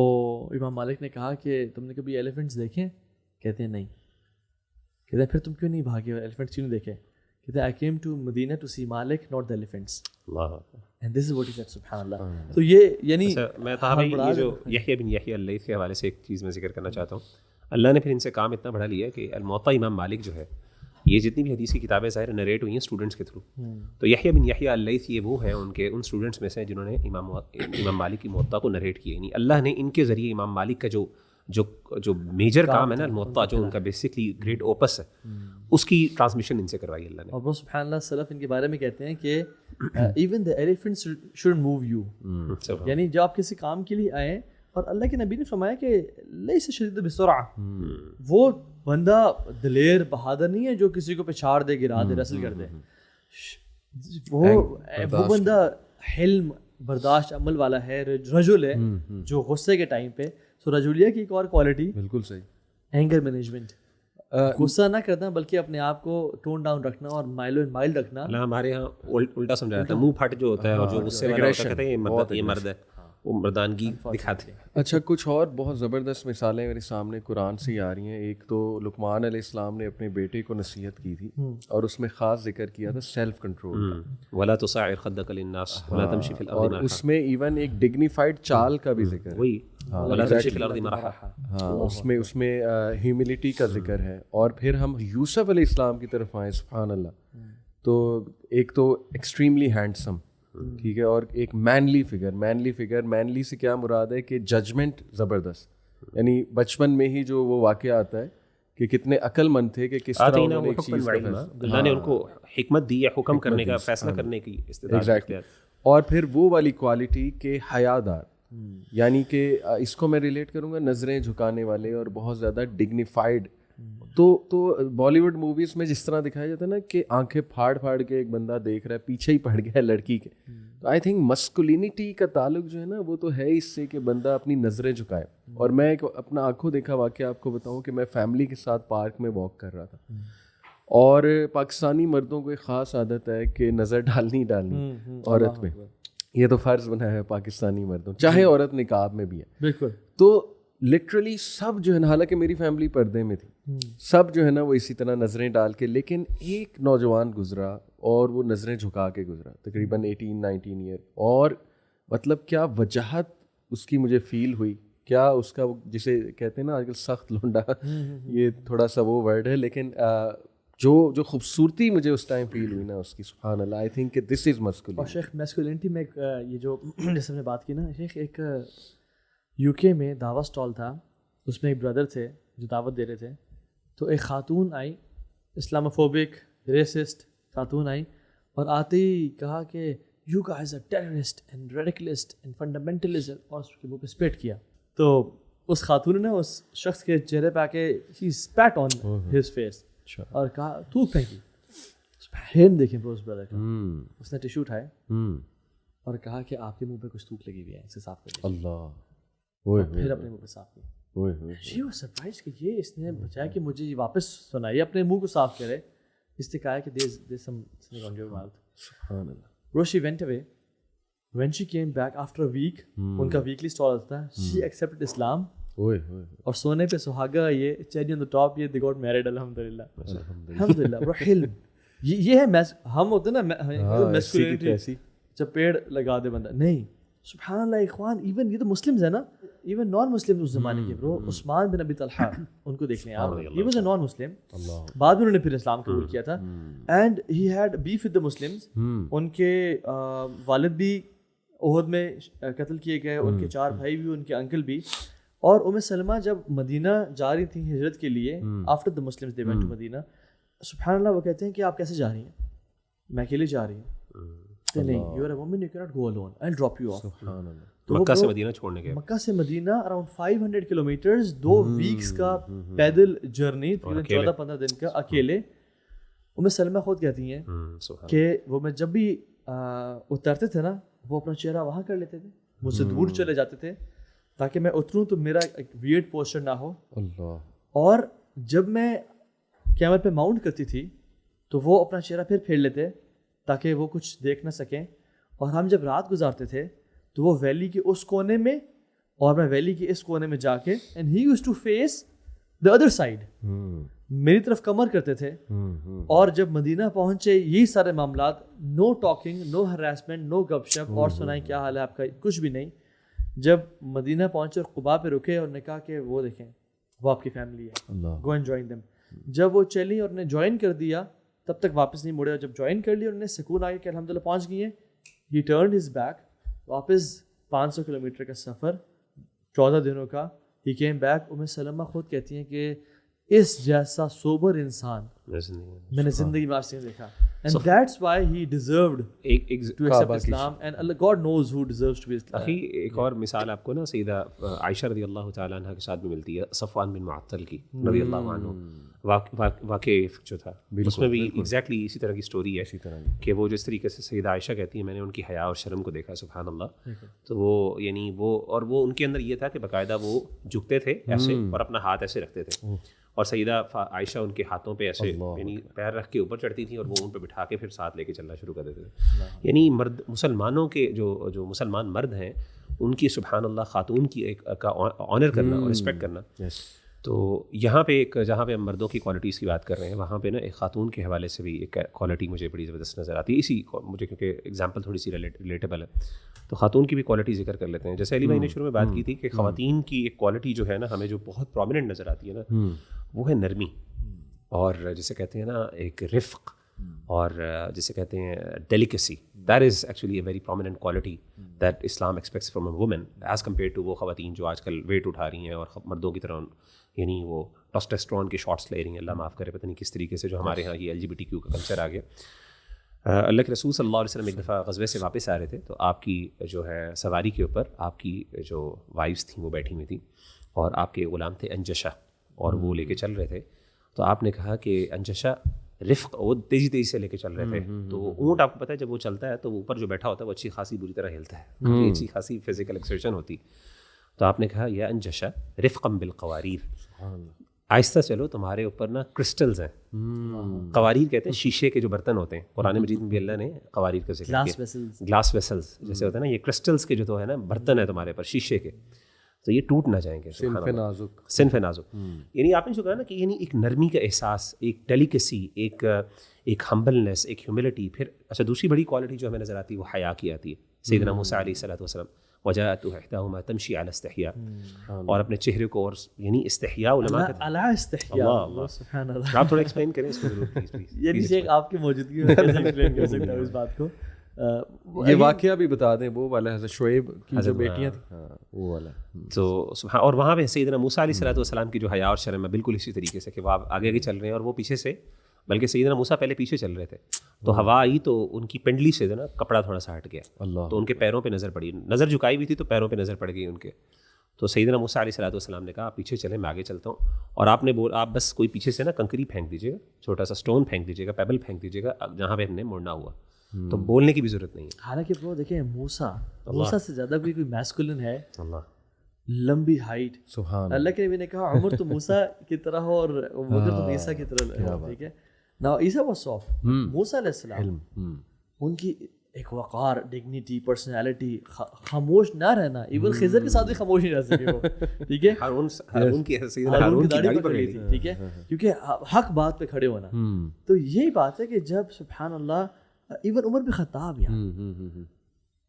[SPEAKER 1] امام مالک نے کہا کہ تم نے کبھی ایلیفنٹس دیکھے؟ کہتے ہیں نہیں. کہتے ہیں پھر تم کیوں نہیں بھاگے, ایلیفنٹس کیوں نہیں دیکھے؟ کہتے ہیں I came to Medina to see Malik, not the elephants.
[SPEAKER 2] Allah.
[SPEAKER 1] and this is what he said, سبحان اللہ. تو یہ یعنی
[SPEAKER 2] میں تھا یہ جو یحییٰ بن یحییٰ اللیث کے حوالے سے ایک چیز میں ذکر کرنا چاہتا ہوں. اللہ نے پھر ان سے کام اتنا بڑھا لیا کہ الموطا امام مالک جو ہے, یہ جتنی بھی حدیث کی کتابیں ظاہر نریٹ ہوئی ہیں اسٹوڈنٹس کے تھرو, تو یحییٰ بن یحییٰ اللیث یہ وہ ہیں ان اسٹوڈنٹس میں سے جنہوں نے امام مالک کی موطا کو نریٹ کیا. یعنی اللہ نے ان کے ذریعے امام مالک کا جو میجر کام ہے نا الموطا, جو ان کا بیسکلی گریٹ اوپس ہے, اس کی ٹرانسمیشن ان سے کروائی اللہ نے.
[SPEAKER 1] اور سبحان اللہ سلف ان کے بارے میں کہتے ہیں کہ even the elephant shouldn't move you, یعنی جب آپ کسی کام کے لیے آئیں, اور اللہ کے نبی نے فرمایا کہ لیس شدید بسرعہ, وہ بندہ دلیر بہادر نہیں ہے جو کسی کو پچھاڑ دے, گرا دے, رسل کر دے. وہ بندہ حلم برداشت عمل والا ہے, رجل ہے جو غصے کے ٹائم پہ. سو رجولیہ کی ایک اور کوالٹی
[SPEAKER 3] بالکل صحیح,
[SPEAKER 1] اینگر مینجمنٹ, غصہ نہ کرنا بلکہ اپنے آپ کو ٹون ڈاؤن رکھنا اور مائلڈ رکھنا.
[SPEAKER 2] ہمارے یہاں الٹا سمجھایا تھا, منہ پھٹ جو ہوتا ہے اور جو غصے والا ہوتا ہے کہتے ہیں یہ مرد ہے, وہ مردانگی دکھاتے ہیں.
[SPEAKER 3] اچھا, کچھ اور بہت زبردست مثالیں میرے سامنے قرآن سے آ رہی ہیں. ایک تو لقمان علیہ السلام نے اپنے بیٹے کو نصیحت کی تھی اور اس میں خاص ذکر کیا تھا سیلف کنٹرول کا,
[SPEAKER 2] ولا تصعر خدك للناس ولا تمشي في الارض
[SPEAKER 3] اور
[SPEAKER 2] مرحا,
[SPEAKER 3] اس میں ایون ایک ڈگنیفائڈ چال کا بھی ذکر ہے.
[SPEAKER 2] وہی ولا تمشي في الارض مرحا.
[SPEAKER 3] ہاں, اس میں ہیوملٹی کا ذکر ہے. اور پھر ہم یوسف علیہ السلام کی طرف آئیں, سبحان اللہ, تو ایک تو ایکسٹریملی ہینڈسم, ٹھیک ہے, اور ایک مینلی فگر. مینلی سے کیا مراد ہے کہ ججمنٹ زبردست, یعنی بچپن میں ہی جو وہ واقعہ آتا ہے کہ کتنے عقل مند تھے کہ کس طرح انہوں نے ایک چیز
[SPEAKER 2] اللہ نے ان کو حکمت دی ہے حکم کرنے کا, فیصلہ کرنے کی استطاعت.
[SPEAKER 3] اور پھر وہ والی کوالٹی کہ حیادار, یعنی کہ اس کو میں ریلیٹ کروں گا نظریں جھکانے والے اور بہت زیادہ ڈگنیفائڈ. تو بالی ووڈ موویز میں جس طرح دکھایا جاتا ہے نا کہ آنکھیں پھاڑ کے ایک بندہ دیکھ رہا ہے, پیچھے ہی پڑ گیا ہے لڑکی کے, تو آئی تھنک مسکولینٹی کا تعلق جو ہے نا وہ تو ہے اس سے کہ بندہ اپنی نظریں جھکائے. اور میں ایک اپنا آنکھوں دیکھا واقعہ آپ کو بتاؤں کہ میں فیملی کے ساتھ پارک میں واک کر رہا تھا, اور پاکستانی مردوں کو ایک خاص عادت ہے کہ نظر ڈالنی عورت میں, یہ تو فرض بنا ہے پاکستانی مردوں, چاہے عورت نقاب میں بھی ہے.
[SPEAKER 1] بالکل.
[SPEAKER 3] تو لٹرلی سب جو ہے نا, حالانکہ میری فیملی پردے میں تھی, سب جو ہے نا وہ اسی طرح نظریں ڈال کے, لیکن ایک نوجوان گزرا اور وہ نظریں جھکا کے گزرا, تقریباً 18-19 ایئر, اور مطلب کیا وجاہت اس کی مجھے فیل ہوئی, کیا اس کا جسے کہتے ہیں نا آج کل سخت لونڈا, یہ تھوڑا سا وہ ورڈ ہے, لیکن جو خوبصورتی مجھے اس ٹائم فیل ہوئی نا اس کی, سبحان اللہ, آئی تھنک کہ دس از مسکولینٹی.
[SPEAKER 1] اور شیخ میسکولینٹی میں یہ جو جیسے ہم نے بات کی نا شیخ, ایک یو کے میں دعوت اسٹال تھا, اس میں ایک بردر تھے جو دعوت دے رہے تھے, تو ایک خاتون آئی, اسلاموفوبک ریسسٹ خاتون آئی, اور آتے ہی کہا کہ you guys are terrorist and radicalist and fundamentalist, اور اس کے منہ پہ اسپیٹ کیا. تو اس خاتون نے اس شخص کے چہرے پہ آ کے ہی اسپیٹ آن ہز فیس اور کہا تھوک پھینکی. ہین دیکھیں بروز بردر کا, اس نے ٹیشو اٹھائے اور کہا کہ آپ کے منہ پہ کچھ تھوک لگی ہوئی ہے, اسے صاف کر دیجیے. اللہ, پھر اپنے منہ پہ صاف کی. شی واز سرپرائز کہ یہ اس نے بچایا کہ مجھے یہ واپس سنائیے, اپنے منہ کو صاف کرے. اس نے کہا کہ there's something on your mouth.
[SPEAKER 3] سبحان اللہ.
[SPEAKER 1] Bro, she went away. When she came back after a week, ان کا ویکلی اسٹال تھا, she accepted Islam. اور سونے پہ سہاگا, یہ چیری آن دا ٹاپ, یہ they got married الحمدللہ. الحمدللہ. Bro, حلم یہ ہے. ہم ہوتے ہیں نا میسکولینٹی, جب پیڑ لگا دے بندہ, نہیں. سبحان اللہ اخوان, ایون یہ تو مسلمز ہیں نا, ایون نان مسلم اس زمانے کے. برو عثمان بن ابی طلحہ, ان کو دیکھ لیں آپ, ہی واز اے نان مسلم, بعد میں انہوں نے پھر اسلام قبول کیا تھا. And he had beef with the Muslims. ان کے والد بھی احد میں قتل کیے گئے, ان کے 4 بھائی بھی, ان کے انکل بھی. اور ام سلمہ جب مدینہ جا رہی تھیں ہجرت کے لیے, after the Muslims they went to Medina, سبحان اللہ وہ کہتے ہیں کہ آپ کیسے جا رہی ہیں؟ میں اکیلے جا رہی ہوں. نہیں, you are a woman, you cannot go alone, I'll drop you off.
[SPEAKER 2] مکہ سے مدینہ چھوڑنے گئے.
[SPEAKER 1] مکہ سے مدینہ اراؤنڈ 500 کلومیٹرز, 2 ویکس کا پیدل جرنی, 14-15 دن کا, اکیلے. ام سلمہ خود کہتی ہیں کہ وہ میں جب بھی اترتے تھے نا, وہ اپنا چہرہ وہاں کر لیتے تھے, مجھ سے دور چلے جاتے تھے تاکہ میں اتروں تو میرا ایک ویئرڈ پوسچر نہ ہو. اور جب میں کیمل پہ ماؤنٹ کرتی تھی تو وہ اپنا چہرہ پھر پھیر لیتے تاکہ وہ کچھ دیکھ نہ سکیں. اور ہم جب رات گزارتے تھے تو وہ ویلی کے اس کونے میں اور میں ویلی کے اس کونے میں جا کے, and he used to face the other side. میری طرف کمر کرتے تھے. اور جب مدینہ پہنچے یہی سارے معاملات, نو ٹاکنگ, نو ہراسمنٹ, نو گپ شپ, اور سنائیں کیا حال ہے آپ کا, کچھ بھی نہیں. جب مدینہ پہنچے اور قباء پہ رکے اور نے کہا کہ وہ دیکھیں وہ آپ کی فیملی ہے, گو اینڈ جوائن دیم. جب وہ چلی اور نے جوائن کر دیا تب تک واپس نہیں مڑے, اور جب جوائن کر لیا اور انہیں سکون آ گیا کہ الحمدللہ پہنچ گئی ہیں, ہی ٹرنڈ ہز بیک, واپس 500 کلومیٹر کا سفر 14 دنوں کا, ہی کیم بیک. ام سلمہ خود کہتی ہیں کہ اس جیسا سوبر انسان میں نے زندگی میں آج نہیں دیکھا. And that's why he deserved to accept Islam, and Allah, God knows who deserves to be Islam.
[SPEAKER 2] ایک اور مثال آپ کو نا سیدہ عائشہ رضی اللہ تعالیٰ عنہ کے ساتھ بھی ملتی ہے, صفوان بن معطل کی رضی اللہ عنہ. واقع جو تھا اس میں بھی ایگزیکٹلی اسی طرح کی سٹوری ہے کہ وہ جس طریقے سے سیدہ عائشہ کہتی ہیں میں نے ان کی حیا اور شرم کو دیکھا, سبحان اللہ. تو وہ یعنی وہ ان کے اندر یہ تھا کہ باقاعدہ وہ جھکتے تھے ایسے اور اپنا ہاتھ ایسے رکھتے تھے, اور سیدہ عائشہ ان کے ہاتھوں پہ ایسے یعنی پیر رکھ کے اوپر چڑھتی تھی اور وہ ان پہ بٹھا کے پھر ساتھ لے کے چلنا شروع کر دیتے تھے. یعنی مسلمانوں کے جو مسلمان مرد ہیں ان کی سبحان اللہ خاتون کی ایک کا آنر کرنا اور رسپیکٹ کرنا. تو یہاں پہ ایک جہاں پہ ہم مردوں کی کوالٹیز کی بات کر رہے ہیں وہاں پہ نا ایک خاتون کے حوالے سے بھی ایک کوالٹی مجھے بڑی زبردست نظر آتی ہے. اسی مجھے کیونکہ اگزامپل تھوڑی سی ریلیٹیبل ہے تو خاتون کی بھی کوالٹی ذکر کر لیتے ہیں. جیسے علی بھائی نے شروع میں بات کی تھی کہ خواتین کی ایک کوالٹی جو ہے نا ہمیں جو بہت پرومیننٹ نظر آتی ہے نا وہ ہے نرمی, اور جسے کہتے ہیں نا ایک رفق, اور جسے کہتے ہیں delicacy. That is actually a very prominent quality that Islam expects from a woman as compare to وہ خواتین جو آج کل ویٹ اٹھا رہی ہیں اور مردوں کی طرح یعنی وہ ٹیسٹوسٹرون کے شاٹس لے رہی ہیں. اللہ معاف کرے, پتہ نہیں کس طریقے سے جو ہمارے ہاں یہ LGBTQ کا کلچر آ گیا. اللہ کے رسول صلی اللہ علیہ وسلم ایک دفعہ غزوے سے واپس آ رہے تھے تو آپ کی جو ہے سواری کے اوپر آپ کی جو وائفس تھیں وہ بیٹھی ہوئی تھیں اور آپ کے غلام تھے انجشا, اور وہ لے کے چل رہے تھے. تو آپ نے کہا کہ انجشا رفق, وہ تیزی سے لے کے چل رہے تھے. تو اونٹ آپ کو پتہ ہے جب وہ چلتا ہے تو وہ اوپر جو بیٹھا ہوتا ہے وہ اچھی خاصی بری طرح ہلتا ہے, اچھی خاصی فزیکل ایکسرشن ہوتی. تو آپ نے کہا یا انجشا رفقا بالقواریر, آہستہ چلو تمہارے اوپر نا کرسٹلز ہیں. قواریر کہتے ہیں شیشے کے جو برتن ہوتے ہیں, قرآن مجید میں بھی اللہ نے قواریر کا ذکر کیا, گلاس ویسلز جیسے ہوتا ہے نا, یہ کرسٹلز کے جو تو ہے نا برتن ہے تمہارے اوپر شیشے کے, تو یہ ٹوٹ نہ جائیں گے. صنف نازک یعنی آپ نے جو کہا نا کہ یعنی ایک نرمی کا احساس, ایک ڈیلیکیسی, ایک ہمبلنس, ایک ہیوملٹی. پھر اچھا دوسری بڑی کوالٹی جو ہمیں نظر آتی ہے وہ حیا کی آتی ہے. سیدنا موسیٰ علیہ الصلوۃ والسلام وجاءت احداہما تمشی علی استحیاء, اور اپنے چہرے کو اور یعنی استحیاء علماء
[SPEAKER 1] اللہ سبحان اللہ.
[SPEAKER 2] آپ تھوڑا ایکسپلین کریں اس کو ضرور پلیز.
[SPEAKER 1] یعنی شیخ آپ کی موجودگی میں کیسے ایکسپلین کر سکتا ہوں اس بات کو.
[SPEAKER 3] یہ واقعہ بھی بتا دیں وہ والا حضرت شعیب کی جو بیٹیاں تھیں وہ والا.
[SPEAKER 2] تو اور وہاں پہ سیدنا موسیٰ علیہ الصلوۃ والسلام کی جو حیا اور شرم ہے بالکل اسی طریقے سے کہ وہ آگے آگے چل رہے ہیں اور وہ پیچھے سے, بلکہ سیدنا موسیٰ پہلے پیچھے چل رہے تھے. تو ہوا آئی تو ان کی پنڈلی سے نا کپڑا تھوڑا سا ہٹ گیا, تو ان کے پیروں پہ نظر پڑی, نظر جھکائی ہوئی تھی تو پیروں پہ نظر پڑ گئی ان کے. تو سیدنا موسیٰ علیہ الصلوۃ والسلام نے کہا آپ پیچھے چلیں, میں آگے چلتا ہوں. اور آپ نے آپ بس کوئی پیچھے سے نا کنکری پھینک دیجیے گا, چھوٹا سا اسٹون پھینک دیجیے گا, پیبل پھینک دیجیے گا جہاں پہ ہم نے مڑنا ہوا, تو بولنے کی بھی ضرورت نہیں ہے.
[SPEAKER 1] حالانکہ وہ دیکھیں موسیٰ سے زیادہ کوئی میسکولن ہے, لمبی ہائٹ, سبحان اللہ کے نبی نے کہا عمر تو موسیٰ کی طرح ہو اور بکر تو عیسیٰ کی طرح ہو. ٹھیک ہے نا, عیسیٰ واز سافٹ, موسیٰ علیہ السلام ان کی ایک وقار, ڈگنیٹی, پرسنالٹی, خاموش نہ رہنا. ایون خضر کے ساتھ بھی خاموش نہیں رہ سکے وہ. ٹھیک ہے, ہارون کی داڑھی پکڑ لی تھی. ٹھیک ہے, کیونکہ حق بات پہ کھڑے ہونا. تو یہی بات ہے کہ جب سبحان اللہ ایون عمر بن خطاب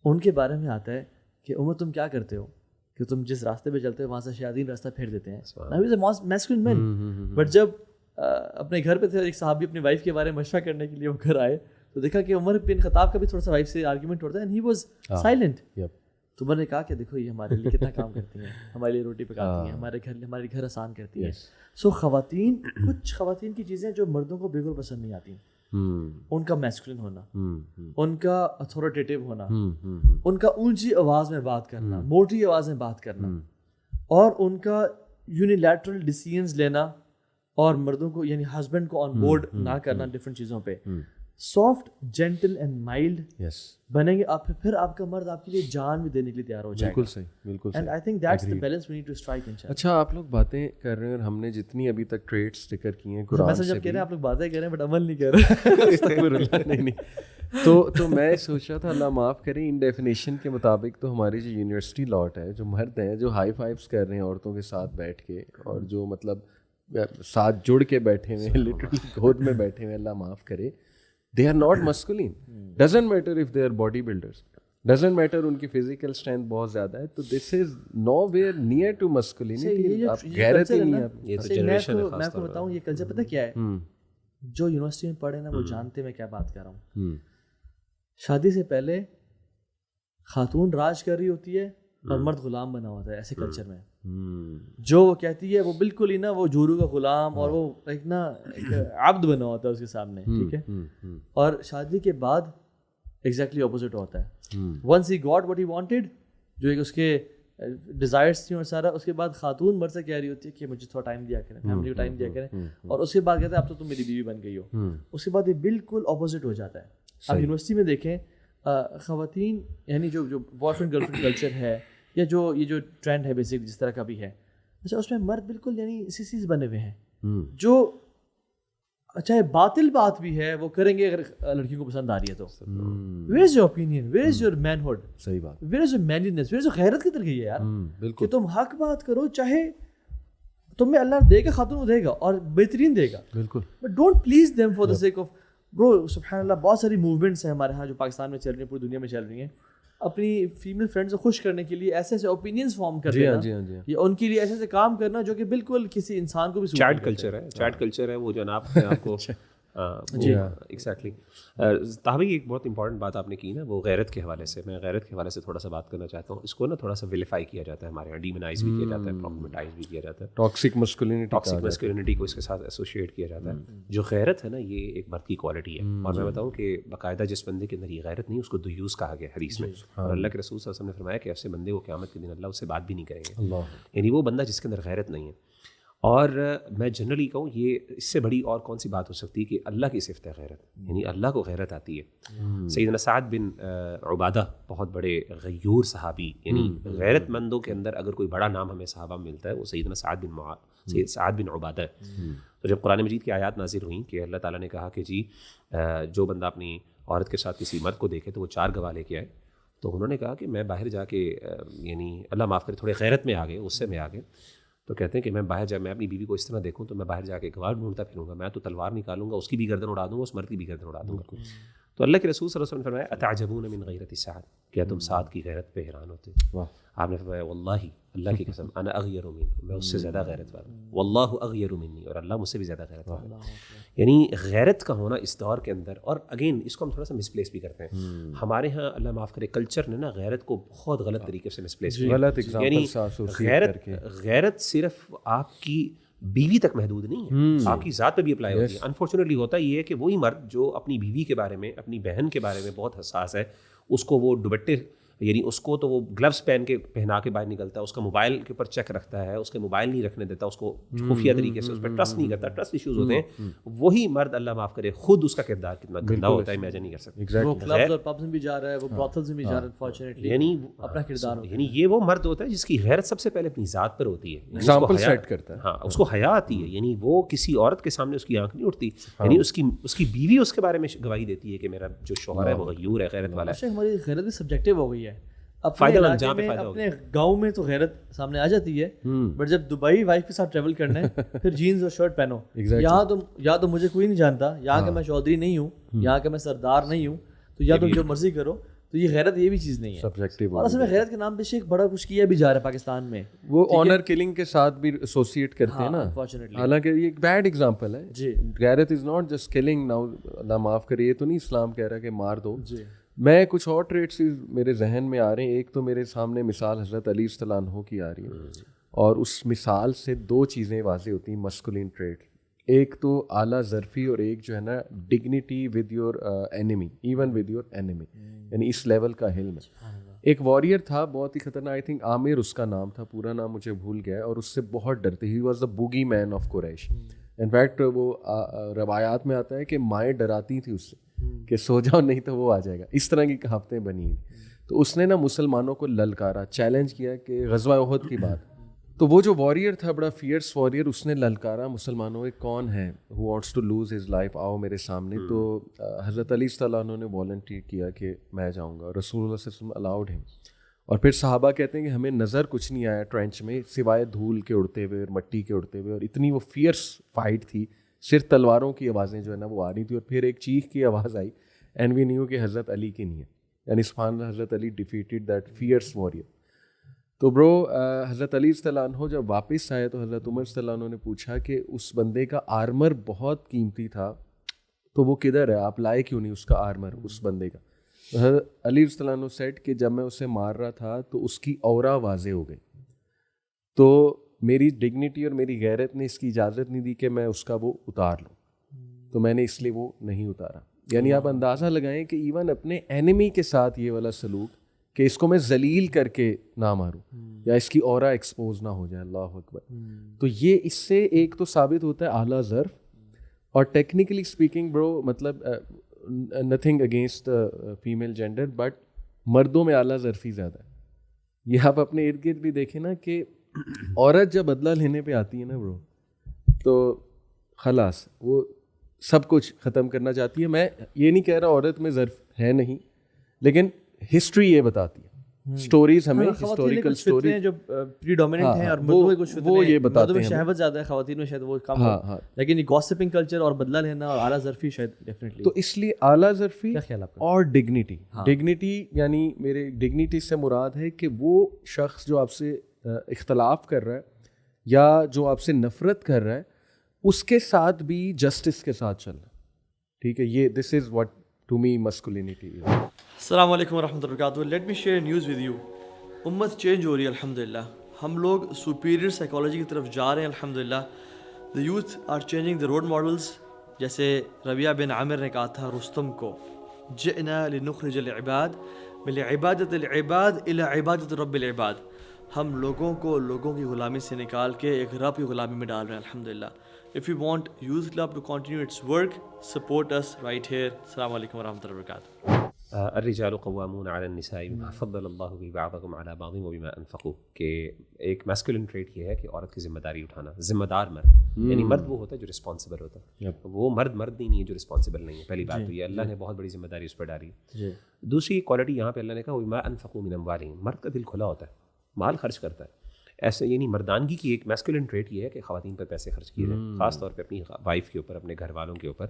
[SPEAKER 1] ان کے بارے میں آتا ہے کہ عمر تم کیا کرتے ہو کہ تم جس راستے پہ چلتے ہو وہاں سے شیاطین راستہ پھیر دیتے ہیں. Masculine main. بٹ جب اپنے گھر پہ تھے اور ایک صحابی اپنی وائف کے بارے میں مشورہ کرنے کے لیے وہ گھر آئے تو دیکھا کہ عمر بن خطاب کا بھی تھوڑا سا وائف سے آرگیومنٹ ہوتا ہے, اینڈ ہی واز سائلنٹ. تو عمر نے کہا کہ دیکھو یہ ہمارے لیے کتنا کام کرتی ہیں, ہمارے لیے روٹی پکاتی ہیں, ہمارے گھر آسان کرتی ہیں. سو خواتین, کچھ خواتین کی چیزیں جو مردوں کو بالکل پسند نہیں آتی, ان کا میسکولن ہونا, ان کا اتھارٹیٹیو ہونا, ان کا اونچی آواز میں بات کرنا, موٹی آواز میں بات کرنا, اور ان کا یونیلیٹرل ڈیسیژنز لینا, اور مردوں کو یعنی ہسبینڈ کو آن بورڈ نہ کرنا ڈفرینٹ چیزوں پہ. سافٹ, جینٹل اینڈ مائلڈ بنیں گے آپ, پھر آپ کا مرد آپ کے لیے جان بھی دینے کے لیے تیار ہو جائے گا.
[SPEAKER 3] بالکل صحیح, بالکل صحیح.
[SPEAKER 1] And I think that's the balance we need to strike in.
[SPEAKER 3] اچھا آپ لوگ باتیں کر رہے ہیں اور ہم نے جتنی ابھی تک ٹریٹس ذکر کی ہیں قرآن سے,
[SPEAKER 1] جب کہہ رہے ہیں آپ لوگ باتیں کر رہے ہیں بٹ عمل نہیں کر رہے.
[SPEAKER 3] نہیں تو میں سوچ رہا تھا اللہ معاف کریں ان ڈیفینیشن کے مطابق تو ہماری جو یونیورسٹی لاٹ ہے, جو مرد ہیں جو ہائی فائیوز کر رہے ہیں عورتوں کے ساتھ بیٹھ کے, اور جو مطلب ساتھ جڑ کے بیٹھے ہوئے ہیں, لٹرلی گود میں بیٹھے ہوئے, اللہ معاف کرے, they are not masculine. Doesn't matter if they are bodybuilders, doesn't matter ان کی physical strength بہت زیادہ ہے, تو this is nowhere near to masculinity. آپ غیرت ہی نہیں ہے.
[SPEAKER 2] یہ تو جنریشن ہے.
[SPEAKER 1] میں آپ کو بتاؤں یہ کلچر پتہ کیا ہے, جو یونیورسٹی میں پڑھے نا وہ جانتے میں کیا بات کر رہا ہوں. شادی سے پہلے خاتون راج کر رہی ہوتی ہے اور مرد غلام بنا ہوتا ہے, ایسے کلچر میں جو وہ کہتی ہے وہ بالکل ہی نا وہ جورو کا غلام اور وہ ایک نا ایک عبد بنا ہوتا ہے اس کے سامنے, ٹھیک ہے. اور شادی کے بعد ایگزیکٹلی اپوزٹ ہوتا ہے. Once he got what he wanted, جو ایک اس کے ڈیزائرس تھیں اور سارا, اس کے بعد خاتون مرد سے کہہ رہی ہوتی ہے کہ مجھے تھوڑا ٹائم دیا کریں, فیملی کو ٹائم دیا کریں, اور اس کے بعد کہتے ہیں اب تو تم میری بیوی بن گئی ہو. اس کے بعد یہ بالکل اپوزٹ ہو جاتا ہے. آپ یونیورسٹی میں دیکھیں خواتین یعنی جو boy friend girl friend culture ہے یا جو یہ جو ٹرینڈ ہے بیسک جس طرح کا بھی ہے, اچھا اس میں مرد بالکل یعنی سیسیز بنے ہوئے ہیں جو چاہے باطل بات بھی ہے وہ کریں گے اگر لڑکیوں کو پسند آ رہی ہے تو. Where is your opinion, where is your manhood,
[SPEAKER 3] صحیح بات,
[SPEAKER 1] where is your manliness, where is your غیرت کدھر گئی ہے یار. کہ تم حق بات کرو, چاہے تمہیں اللہ دے گا, خاتون کو دے گا اور بہترین دے گا,
[SPEAKER 3] بالکل,
[SPEAKER 1] but don't please them for the sake of. برو سبحان اللہ بہت ساری موومنٹس ہیں ہمارے ہاں جو پاکستان میں چل رہی ہیں, پوری دنیا میں چل رہی ہیں, اپنی فیمیل فرینڈز کو خوش کرنے کے لیے ایسے ایسے اوپینینس فارم کر دینا یا ان کے لیے ایسے ایسے کام کرنا جو کہ بالکل کسی انسان کو بھی
[SPEAKER 2] چیٹ کلچر ہے. چیٹ کلچر ہے وہ جو نا آپ کو جی ایگزیکٹلی. تابعی ایک بہت امپورٹنٹ بات آپ نے کی نا وہ غیرت کے حوالے سے, میں غیرت کے حوالے سے تھوڑا سا بات کرنا چاہتا ہوں. اس کو نا تھوڑا سا ویلیفائی کیا جاتا ہے ہمارے یہاں, ڈیمونائز بھی کیا جاتا ہے, پروبلمٹائز بھی کیا جاتا ہے,
[SPEAKER 3] ٹاکسک مسکولینٹی
[SPEAKER 2] کو اس کے ساتھ ایسوسیٹ کیا جاتا ہے. جو غیرت ہے نا یہ ایک مرد کی کوالٹی ہے, اور میں بتاؤں کہ باقاعدہ جس بندے کے اندر یہ غیرت نہیں اس کو دیوس کہا گیا حدیث میں, اور اللہ کے رسول صلی اللہ علیہ وسلم نے فرمایا کہ ایسے بندے کو قیامت کے دن اللہ اس سے بات بھی نہیں کریں گے. یعنی وہ بندہ جس کے اندر غیرت نہیں ہے. اور میں جنرلی کہوں یہ اس سے بڑی اور کون سی بات ہو سکتی ہے کہ اللہ کی صفت ہے غیرت, یعنی اللہ کو غیرت آتی ہے. سیدنا سعد بن عبادہ بہت بڑے غیور صحابی, یعنی غیرت مندوں کے اندر اگر کوئی بڑا نام ہمیں صحابہ میں ملتا ہے وہ سیدنا سعد بن عبادہ ہے. تو جب قرآن مجید کی آیات نازل ہوئیں کہ اللہ تعالیٰ نے کہا کہ جی جو بندہ اپنی عورت کے ساتھ کسی مرد کو دیکھے تو وہ 4 گواہ لے کے آئے, تو انہوں نے کہا کہ میں باہر جا کے یعنی اللہ معاف کرے تھوڑے غیرت میں آ گئے, غصے میں آ گئے, تو کہتے ہیں کہ میں باہر میں اپنی بیوی کو اس طرح دیکھوں تو میں باہر جا کے گواہ ڈھونڈتا پھروں گا, میں تو تلوار نکالوں گا, اس کی بھی گردن اڑا دوں گا, اس مرد کی بھی گردن اڑا دوں گا. تو اللہ کے رسول صلی اللہ علیہ وسلم نے فرمایا اتعجبون من غیرت سعد, کیا تم سعد کی غیرت پہ حیران ہوتے؟ آپ نے فرمایا واللہ, اللہ کی قسم, انا اغیر منہ, میں اس سے زیادہ غیرت والا, واللہ اغیر منی, اور اللہ مجھ سے بھی زیادہ غیرت والا. یعنی غیرت کا ہونا اس دور کے اندر, اور اگین اس کو ہم تھوڑا سا مس پلیس بھی کرتے ہیں. ہمارے ہاں اللہ معاف کرے کلچر نے نا غیرت کو بہت غلط طریقے سے مس پلیس کیا. یعنی غیرت صرف آپ کی بیوی تک محدود نہیں ہے, آپ کی ذات پہ بھی اپلائی ہوتی ہے. انفارچونیٹلی ہوتا یہ ہے کہ وہی مرد جو اپنی بیوی کے بارے میں, اپنی بہن کے بارے میں بہت حساس ہے, اس کو وہ دوپٹے یعنی اس کو تو وہ گلوز پہنا کے باہر نکلتا ہے, اس کا موبائل کے اوپر چیک رکھتا ہے, اس کے موبائل نہیں رکھنے دیتا, اس کو خفیہ طریقے سے اس پہ ٹرسٹ نہیں کرتا, ٹرسٹ ایشوز ہوتے ہیں. وہی مرد اللہ معاف کرے خود اس کا کردار کتنا گندا ہوتا ہے امیجن نہیں کر سکتے.
[SPEAKER 1] وہ کلبز اور پبز میں بھی جا رہا ہے, وہ براثلز میں بھی جا رہا ہے, انفارچونیٹلی
[SPEAKER 2] یعنی
[SPEAKER 1] اپنا کردار,
[SPEAKER 2] یعنی یہ وہ مرد ہوتا ہے جس کی غیرت سب سے پہلے اپنی ذات پر ہوتی ہے,
[SPEAKER 3] ایگزامپل سیٹ کرتا ہے.
[SPEAKER 2] ہاں اس کو حیا آتی ہے, یعنی وہ کسی عورت کے سامنے اس کی آنکھ نہیں اٹھتی, یعنی اس کی بیوی اس کے بارے میں گواہی دیتی ہے کہ میرا جو شوہر ہے وہ غیور ہے, غیرت والا ہے.
[SPEAKER 1] ہماری غیرت بھی سبجیکٹو ہو گئی ہے. اپنے گاؤں میں تو غیرت سامنے آ جاتی ہے, بٹ جب دبئی وائف کے ساتھ ٹریول کرنا ہے پھر جینز اور شرٹ پہنو. یہاں تو یا تو مجھے کوئی نہیں جانتا, یہاں کا میں چودھری نہیں ہوں, یہاں کا میں سردار نہیں ہوں, تو یا تم جو مرضی کرو. تو یہ غیرت یہ بھی چیز نہیں ہے. اور اصل میں غیرت کے نام پہ شیخ بڑا کچھ کیا بھی جا رہا ہے پاکستان میں,
[SPEAKER 3] وہ آنر کلنگ کے ساتھ بھی ایسوسیٹ کرتے ہیں نا, حالانکہ یہ ایک بیڈ ایگزامپل ہے. جی غیرت is not just killing. Now اللہ معاف کرے, یہ تو نہیں اسلام کہہ رہا کہ مار دو. جی میں کچھ اور ٹریٹس میرے ذہن میں آ رہے ہیں. ایک تو میرے سامنے مثال حضرت علی صلی اللہ عنہ کی آ رہی ہے, اور اس مثال سے 2 چیزیں واضح ہوتی ہیں مسکولین ٹریٹ. ایک تو اعلیٰ ظرفی, اور ایک جو ہے نا dignity with your enemy, even with your enemy, یعنی اس لیول کا حلم ہے. ایک وارئر تھا بہت ہی خطرناک, آئی تھنک عامر اس کا نام تھا, پورا نام مجھے بھول گیا ہے, اور اس سے بہت ڈرتے. He was the bogeyman of Quraysh. In fact وہ روایات میں آتا ہے کہ مائیں ڈراتی تھی اس سے کہ سو جاؤ نہیں تو وہ آ جائے گا. اس طرح کی کہاوتیں بنی ہوئی. تو اس نے نا مسلمانوں کو للکارا, چیلنج کیا کہ غزوہ احد کی بات, تو وہ جو وارئر تھا بڑا فیئرس وارئر, اس نے للکارا مسلمانوں, کون ہے who wants to lose his life, آؤ میرے سامنے. تو حضرت علی صلی اللہ عنہ نے والنٹیئر کیا کہ میں جاؤں گا. رسول اللہ صلی اللہ علیہ وسلم الاؤڈ ہم, اور پھر صحابہ کہتے ہیں کہ ہمیں نظر کچھ نہیں آیا ٹرینچ میں سوائے دھول کے اڑتے ہوئے اور مٹی کے اڑتے ہوئے, اور اتنی وہ فیئرس فائٹ تھی, صرف تلواروں کی آوازیں جو ہے نا وہ آ رہی تھی, اور پھر ایک چیخ کی آواز آئی اینڈ وی نیو کہ حضرت علی کی نہیں ہے, یعنی سبحان اللہ حضرت علی ڈیفیٹڈ دیٹ فیئرس واریر. تو برو حضرت علی صلی اللہ عنہ جب واپس آئے تو حضرت عمر صلی اللہ عنہ نے پوچھا کہ اس بندے کا آرمر بہت قیمتی تھا تو وہ کدھر ہے, آپ لائے کیوں نہیں اس کا آرمر اس بندے کا. حضرت علی صلی اللہ عنہ سیٹ کہ جب میں اسے مار رہا تھا تو اس کی اورا واضح ہو گئی, تو میری ڈگنیٹی اور میری غیرت نے اس کی اجازت نہیں دی کہ میں اس کا وہ اتار لوں, تو میں نے اس لیے وہ نہیں اتارا. یعنی آپ اندازہ لگائیں کہ ایون اپنے اینیمی کے ساتھ یہ والا سلوک کہ اس کو میں ذلیل کر کے نہ ماروں یا اس کی اورا ایکسپوز نہ ہو جائے, اللہ اکبر. تو یہ اس سے ایک تو ثابت ہوتا ہے اعلیٰ ظرف, اور ٹیکنیکلی اسپیکنگ برو مطلب nothing against female gender but مردوں میں اعلیٰ ظرفی زیادہ ہے. یہ آپ اپنے ارد گرد بھی دیکھیں نا کہ عورت جب بدلہ لینے پہ آتی ہے نا برو تو خلاص وہ سب کچھ ختم کرنا چاہتی ہے. میں یہ نہیں کہہ رہا عورت میں ظرف ہے نہیں, لیکن ہسٹری یہ بتاتی ہے, اسٹوریز ہمیں ہسٹوریکل اسٹوری
[SPEAKER 1] جو پری ڈومیننٹ ہیں اور مردوں میں کچھ
[SPEAKER 3] وہ یہ بتاتے ہیں
[SPEAKER 1] شہوت زیادہ ہے, خواتین میں شاید وہ کم ہو, لیکن یہ گوسپنگ کلچر اور بدلہ لینا اور اعلیٰ ظرفی شاید ڈیفینیٹلی.
[SPEAKER 3] تو اس لیے اعلیٰ ظرفی
[SPEAKER 1] خیال آپ کا
[SPEAKER 3] اور ڈگنیٹی, ڈگنیٹی یعنی میرے ڈگنیٹی سے مراد ہے کہ وہ شخص جو آپ سے اختلاف کر رہا ہے یا جو آپ سے نفرت کر رہا ہے اس کے ساتھ بھی جسٹس کے ساتھ چلنا, ٹھیک ہے. یہ دس از واٹ ٹو می مسکولینٹی.
[SPEAKER 1] السلام علیکم ورحمۃ اللہ وبرکاتہ. Let me share news with you. امت چینج ہو رہی ہے الحمدللہ, ہم لوگ سپیریئر سائیکالوجی کی طرف جا رہے ہیں الحمدللہ. The youth are changing the role models. جیسے ربیہ بن عامر نے کہا تھا رستم کو, جئنا لنخرج العباد من عبادت العباد الى عبادت رب العباد. ہم لوگوں کو لوگوں کی غلامی سے نکال کے ایک رب کی غلامی میں ڈال رہے ہیں الحمدللہ. If you want Youth Club to continue its work, support us right here. السلام علیکم ورحمۃ اللہ وبرکاتہ.
[SPEAKER 2] الرجال قوامون علی النساء بما فضل اللہ به بعضکم علی بعض وبما انفقوا. کہ ایک میسکولن ٹریٹ یہ ہے کہ عورت کی ذمہ داری اٹھانا, ذمہ دار مرد, یعنی مرد وہ ہوتا ہے جو رسپانسبل ہوتا ہے, وہ مرد نہیں ہے جو رسپانسبل نہیں ہے. پہلی بات تو یہ اللہ نے بہت بڑی ذمہ داری اس پر ڈالی ہے. دوسری کوالٹی یہاں پہ اللہ نے کہا وبما انفقوا من اموالہم, مرد کا دل کھلا ہوتا ہے, مال خرچ کرتا ہے. ایسے یعنی مردانگی کی ایک میسکولن ٹریٹ یہ ہے کہ خواتین پر پیسے خرچ کیے جائیں, خاص طور پہ اپنی وائف کے اوپر, اپنے گھر والوں کے اوپر.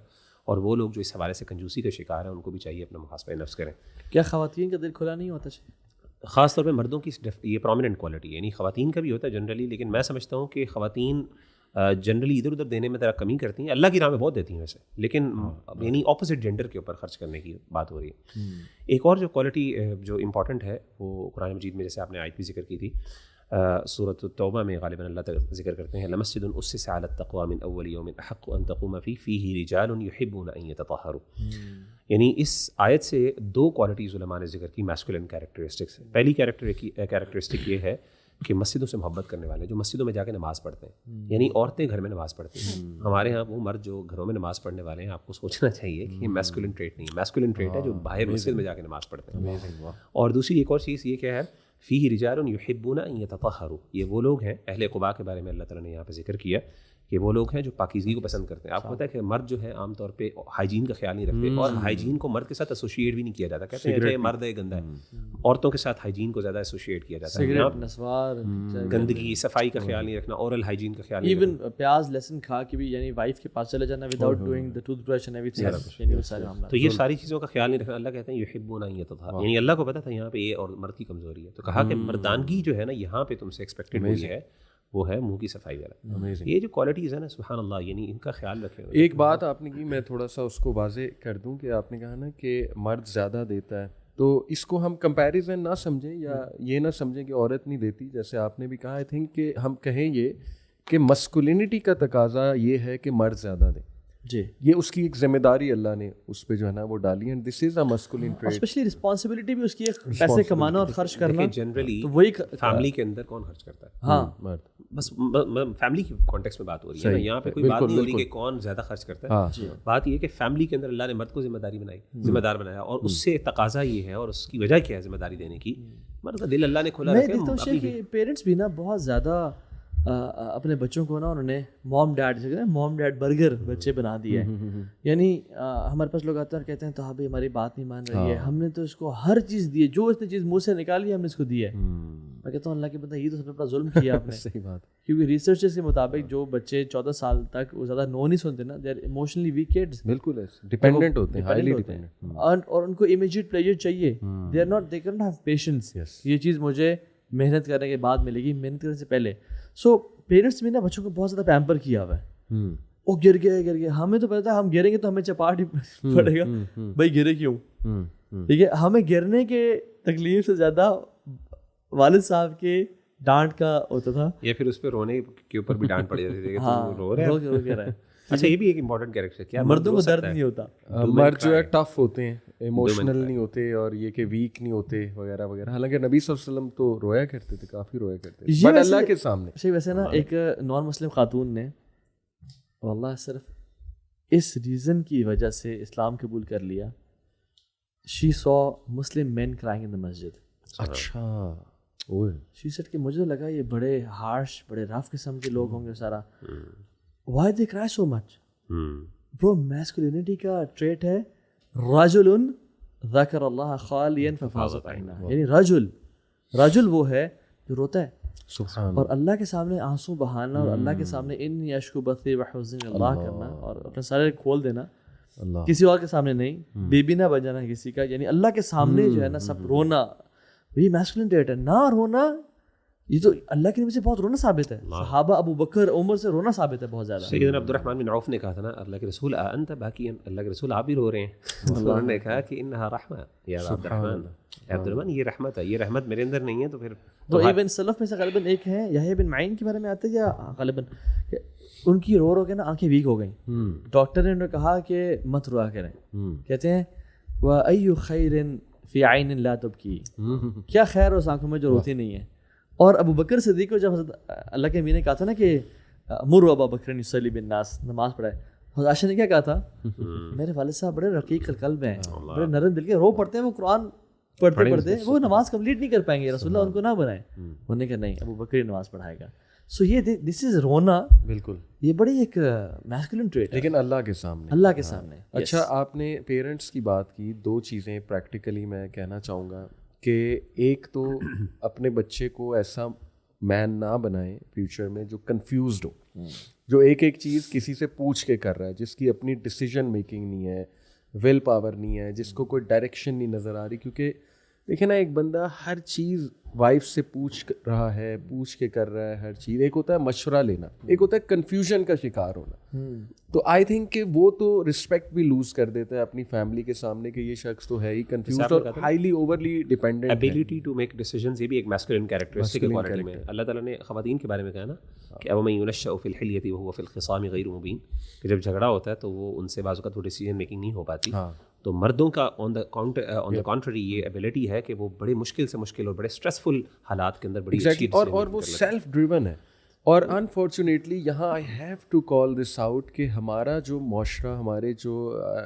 [SPEAKER 2] اور وہ لوگ جو اس حوالے سے کنجوسی کا شکار ہیں ان کو بھی چاہیے اپنا محاسبہ نفس کریں.
[SPEAKER 1] کیا خواتین کا دل کھلا نہیں ہوتا چاہیے؟
[SPEAKER 2] خاص طور پہ مردوں کی یہ پرومیننٹ کوالٹی ہے, یعنی خواتین کا بھی ہوتا ہے جنرلی, لیکن میں سمجھتا ہوں کہ خواتین جنرلی ادھر ادھر دینے میں ذرا کمی کرتی ہیں. اللہ کی راہ میں بہت دیتی ہیں ویسے, لیکن یعنی اپوزٹ جینڈر کے اوپر خرچ کرنے کی بات ہو رہی ہے. ایک اور جو کوالٹی جو امپورٹنٹ ہے وہ قرآن مجید میں جیسے آپ نے آیت بھی ذکر کی تھی, سورۃ التوبہ میں غالباً اللہ تعالیٰ ذکر کرتے ہیں لمسجد اسس علی التقوی من اول یوم احق ان تقوم فیہ رجال یحبون ان یتطہروا. یعنی اس آیت سے دو کوالٹیز علماء نے ذکر کی میسکولن کیریکٹرسٹکس. پہلی کیریکٹرسٹک یہ ہے کہ مسجدوں سے محبت کرنے والے جو مسجدوں میں جا کے نماز پڑھتے ہیں, یعنی عورتیں گھر میں نماز پڑھتی ہیں. ہمارے ہاں وہ مرد جو گھروں میں نماز پڑھنے والے ہیں, آپ کو سوچنا چاہیے کہ یہ میسکولن ٹریٹ نہیں ہے. میسکولن ٹریٹ ہے جو باہر مسجد میں جا کے نماز پڑھتے ہیں. اور دوسری ایک اور چیز یہ کیا ہے, فیہ رجال یحبون ان یتطہروا. یہ وہ لوگ ہیں, اہل قباء کے بارے میں اللہ تعالیٰ نے یہاں پہ ذکر کیا کہ وہ لوگ ہیں جو پاکیزگی کو پسند کرتے ہیں. آپ کو پتہ ہے کہ مرد جو ہے عام طور پہ ہائیجین کا خیال نہیں رکھتے, اور ہائیجین کو مرد کے ساتھ ایسوشیٹ بھی نہیں کیا جاتا. کہتے ہیں کہ مرد ہے گندا ہے, عورتوں کے ساتھ ہائیجین کو زیادہ ایسوشیٹ کیا جاتا ہے.
[SPEAKER 1] سگریٹ, نسوار,
[SPEAKER 2] گندگی, صفائی کا خیال نہیں رکھنا, اورل ہائیجین کا خیال نہیں
[SPEAKER 1] ایون پیاز لہسن کھا کے بھی یعنی وائف کے پاس چلے جانا without doing the tooth brush and every تھنگ, یعنی وہ سارے معاملات.
[SPEAKER 2] تو یہ ساری چیزوں کا خیال نہیں رکھنا. اللہ کہتے ہیں یحبون ان یتطہروا, یعنی اللہ کو پتہ تھا یہاں پہ یہ اور مرد کی کمزوری ہے, تو کہا کہ مردانگی جو ہے نا یہاں پہ تم سے ایکسپیکٹڈ ہوئی ہے وہ ہے منہ کی صفائی والا. یہ جو کوالٹیز ہیں نا سبحان اللہ, یعنی ان کا خیال رکھیں.
[SPEAKER 3] ایک بات آپ نے کی, میں تھوڑا سا اس کو واضح کر دوں کہ آپ نے کہا نا کہ مرد زیادہ دیتا ہے, تو اس کو ہم کمپیریزن نہ سمجھیں یا یہ نہ سمجھیں کہ عورت نہیں دیتی. جیسے آپ نے بھی کہا آئی تھنک کہ ہم کہیں یہ کہ مسکولینٹی کا تقاضا یہ ہے کہ مرد زیادہ دے.
[SPEAKER 1] جی,
[SPEAKER 3] یہ اس کی ایک ذمہ داری اللہ نے اس پہ جو ہے نا وہ ڈالی, and this is a masculine trait.
[SPEAKER 1] Especially responsibility بھی اس کی ہے, پیسے کمانا اور خرچ کرنا.
[SPEAKER 2] جنرلی
[SPEAKER 1] وہی
[SPEAKER 2] فیملی کے اندر کون خرچ کرتا ہے؟
[SPEAKER 1] ہاں,
[SPEAKER 3] مرد.
[SPEAKER 2] بس فیملی کی کانٹیکسٹ میں بات ہو رہی ہے, یہاں پہ کوئی بات نہیں ہو رہی کہ کون زیادہ خرچ کرتا ہے. بات یہ کہ فیملی کے اندر اللہ نے مرد کو ذمہ داری بنائی, ذمہ دار بنایا, اور اس سے تقاضا یہ ہے, اور اس کی وجہ کیا ہے ذمہ داری دینے کی, مرد کا دل اللہ نے کھولا رکھا ہے.
[SPEAKER 1] پیرنٹس بھی نا بہت زیادہ اپنے بچوں کو نا انہوں نے موم ڈیڈ برگر بچے بنا دیا ہے. یعنی ہمارے پاس لوگ آتے ہیں اور کہتے ہیں تو ہاں بھائی ہماری بات نہیں مان رہی ہے, ہم نے تو اس کو ہر چیز دی ہے, جو اس نے چیز منہ سے نکالی ہے ہم نے اس کو دی ہے. میں کہتا ہوں اللہ کے بندہ یہ تو سب سے بڑا ظلم کیا آپ نے.
[SPEAKER 3] صحیح بات.
[SPEAKER 1] کیونکہ ریسرچز کے مطابق جو بچے 14 سال تک وہ زیادہ نو نہیں سنتے نا, they are emotionally weak kids.
[SPEAKER 3] بالکل ڈیپینڈنٹ ہوتے ہیں, ہائیلی ڈیپینڈنٹ,
[SPEAKER 1] اور ان کو امیجیٹ پلیجر چاہیے. They are not, they can't have patience. یہ چیز مجھے محنت کرنے کے بعد ملے گی, محنت کرنے سے پہلے. سو پیرنٹس بھی نا بچوں کو بہت زیادہ پیمپر کیا ہوا ہے. وہ گر گیا, ہمیں تو پتا ہے ہم گریں گے تو ہمیں چپاٹ ہی پڑے گا, بھائی گرے کیوں. ٹھیک ہے, ہمیں گرنے کے تکلیف سے زیادہ والد صاحب کے ڈانٹ کا ہوتا تھا,
[SPEAKER 2] یا پھر اس پہ رونے کے اوپر بھی ڈانٹ پڑ جاتی تھی کہ تو رو رہا ہے. اچھا یہ بھی ایک امپورٹنٹ کیریکٹر کیا
[SPEAKER 1] مردوں کو درد نہیں ہوتا.
[SPEAKER 3] مرد جو ہے ٹف ہوتے ہیں, ایموشنل نہیں ہوتے, اور یہ کہ ویک نہیں ہوتے وغیرہ وغیرہ. حالانکہ نبی صلی اللہ علیہ وسلم تو رویا کرتے تھے, کافی رویا کرتے تھے, بٹ اللہ کے سامنے.
[SPEAKER 1] ویسے نا ایک نان مسلم خاتون نے واللہ صرف اس ریزن کی وجہ سے اسلام قبول کر لیا. شی سو مسلم مین کرائنگ ان دی مسجد.
[SPEAKER 3] اچھا.
[SPEAKER 1] شی سیڈ کہ مجھے لگا یہ بڑے ہارش, بڑے رف قسم کے لوگ ہوں گے سارا. Why they cry so much? Bro, masculinity کا ٹریٹ ہے رجل ذکر اللہ خالیا ففاضت عیناہ. یعنی رجل وہ ہے جو روتا ہے
[SPEAKER 3] سبحان,
[SPEAKER 1] اور اللہ کے سامنے آنسو بہانا, اور اللہ کے سامنے انی اشکو بثی وحزن اللہ کرنا, اور اپنے سارے کھول دینا, کسی اور کے سامنے نہیں, بیبی نہ بن جانا کسی کا. یعنی اللہ کے سامنے جو ہے نا سب رونا, وہی میسکولین ٹریٹ ہے. نہ رونا یہ تو اللہ کے نبی سے بہت رونا ثابت ہے. صحابہ ابو بکر عمر سے رونا ثابت ہے بہت زیادہ.
[SPEAKER 2] سیدنا عبد الرحمن بن عوف نے کہا تھا نا اللہ کے رسول انت باکیا, اللہ کے رسول آپ بھی رو رہے ہیں. انہوں نے کہا کہ انہا رحمہ یا عبد الرحمن, یہ رحمت ہے, یہ رحمت میرے اندر نہیں ہے. تو پھر
[SPEAKER 1] تو ابن سلف میں سے غالباً ایک ہے یحییٰ بن معین کے بارے میں آتا ہے, یا غالباً ان کی رو کے نا آنکھیں ویک ہو گئیں. ڈاکٹر نے انہیں کہا کہ مت روا کریں. کہتے ہیں وَأَيُّ خَيْرٍ فِي عَيْنٍ لَا تُبْكِي, کیا خیر اس آنکھوں میں جو روتی نہیں ہے. اور ابو بکر صدیق کو جب اللہ کے امین نے کہا تھا نا کہ مروا ابا بکر یصلی بالناس, نماز پڑھائے, حضرت عائشہ نے کیا کہا تھا, میرے والد صاحب بڑے رقیق القلب ہیں, بڑے نرم دل کے, رو پڑھتے ہیں, وہ قرآن پڑھتے وہ نماز کمپلیٹ نہیں کر پائیں گے, رسول اللہ ان کو نہ بنائیں. انہوں نے کہا نہیں, ابو بکر ہی نماز پڑھائے گا. سو یہ دس از رونا, بالکل یہ بڑی ایک میسکولین ٹریٹ,
[SPEAKER 3] لیکن اللہ کے سامنے. اچھا آپ نے پیرنٹس کی بات کی, دو چیزیں پریکٹیکلی میں کہنا چاہوں گا کہ ایک تو اپنے بچے کو ایسا مین نہ بنائیں فیوچر میں جو کنفیوزڈ ہو, جو ایک چیز کسی سے پوچھ کے کر رہا ہے, جس کی اپنی ڈیسیجن میکنگ نہیں ہے, ول پاور نہیں ہے, جس کو کوئی ڈائریکشن نہیں نظر آ رہی. کیونکہ دیکھیں نا, ایک بندہ ہر چیز وائف سے پوچھ رہا ہے, پوچھ کے کر رہا ہے ہر چیز. ایک ہوتا ہے مشورہ لینا, ایک ہوتا ہے کنفیوژن کا شکار ہونا. تو آئی تھنک کہ وہ تو رسپیکٹ بھی لوز کر دیتا ہے اپنی فیملی کے سامنے کہ یہ شخص تو ہے ہی کنفیوزڈ اور highly overly dependent.
[SPEAKER 2] Ability to make decisions, یہ بھی ایک میسکولین کیریکٹرسٹک ہے کوالٹی میں. اللہ تعالیٰ نے خواتین کے بارے میں کہا نا کہ اومن ينشأ في الحلیۃ وهو في الخصام غیر مبین, کہ جب جھگڑا ہوتا ہے تو وہ ان سے بعض اوقات وہ ڈیسیجن میکنگ نہیں ہو پاتی. تو مردوں کا آن دا کانٹری یہ ایبلٹی ہے کہ وہ بڑے مشکل سے مشکل اور بڑے اسٹریسفل حالات کے اندر بڑی
[SPEAKER 3] اور وہ سیلف ڈریون ہے. اور انفارچونیٹلی یہاں I have to call this out کہ ہمارا جو معاشرہ, ہمارے جو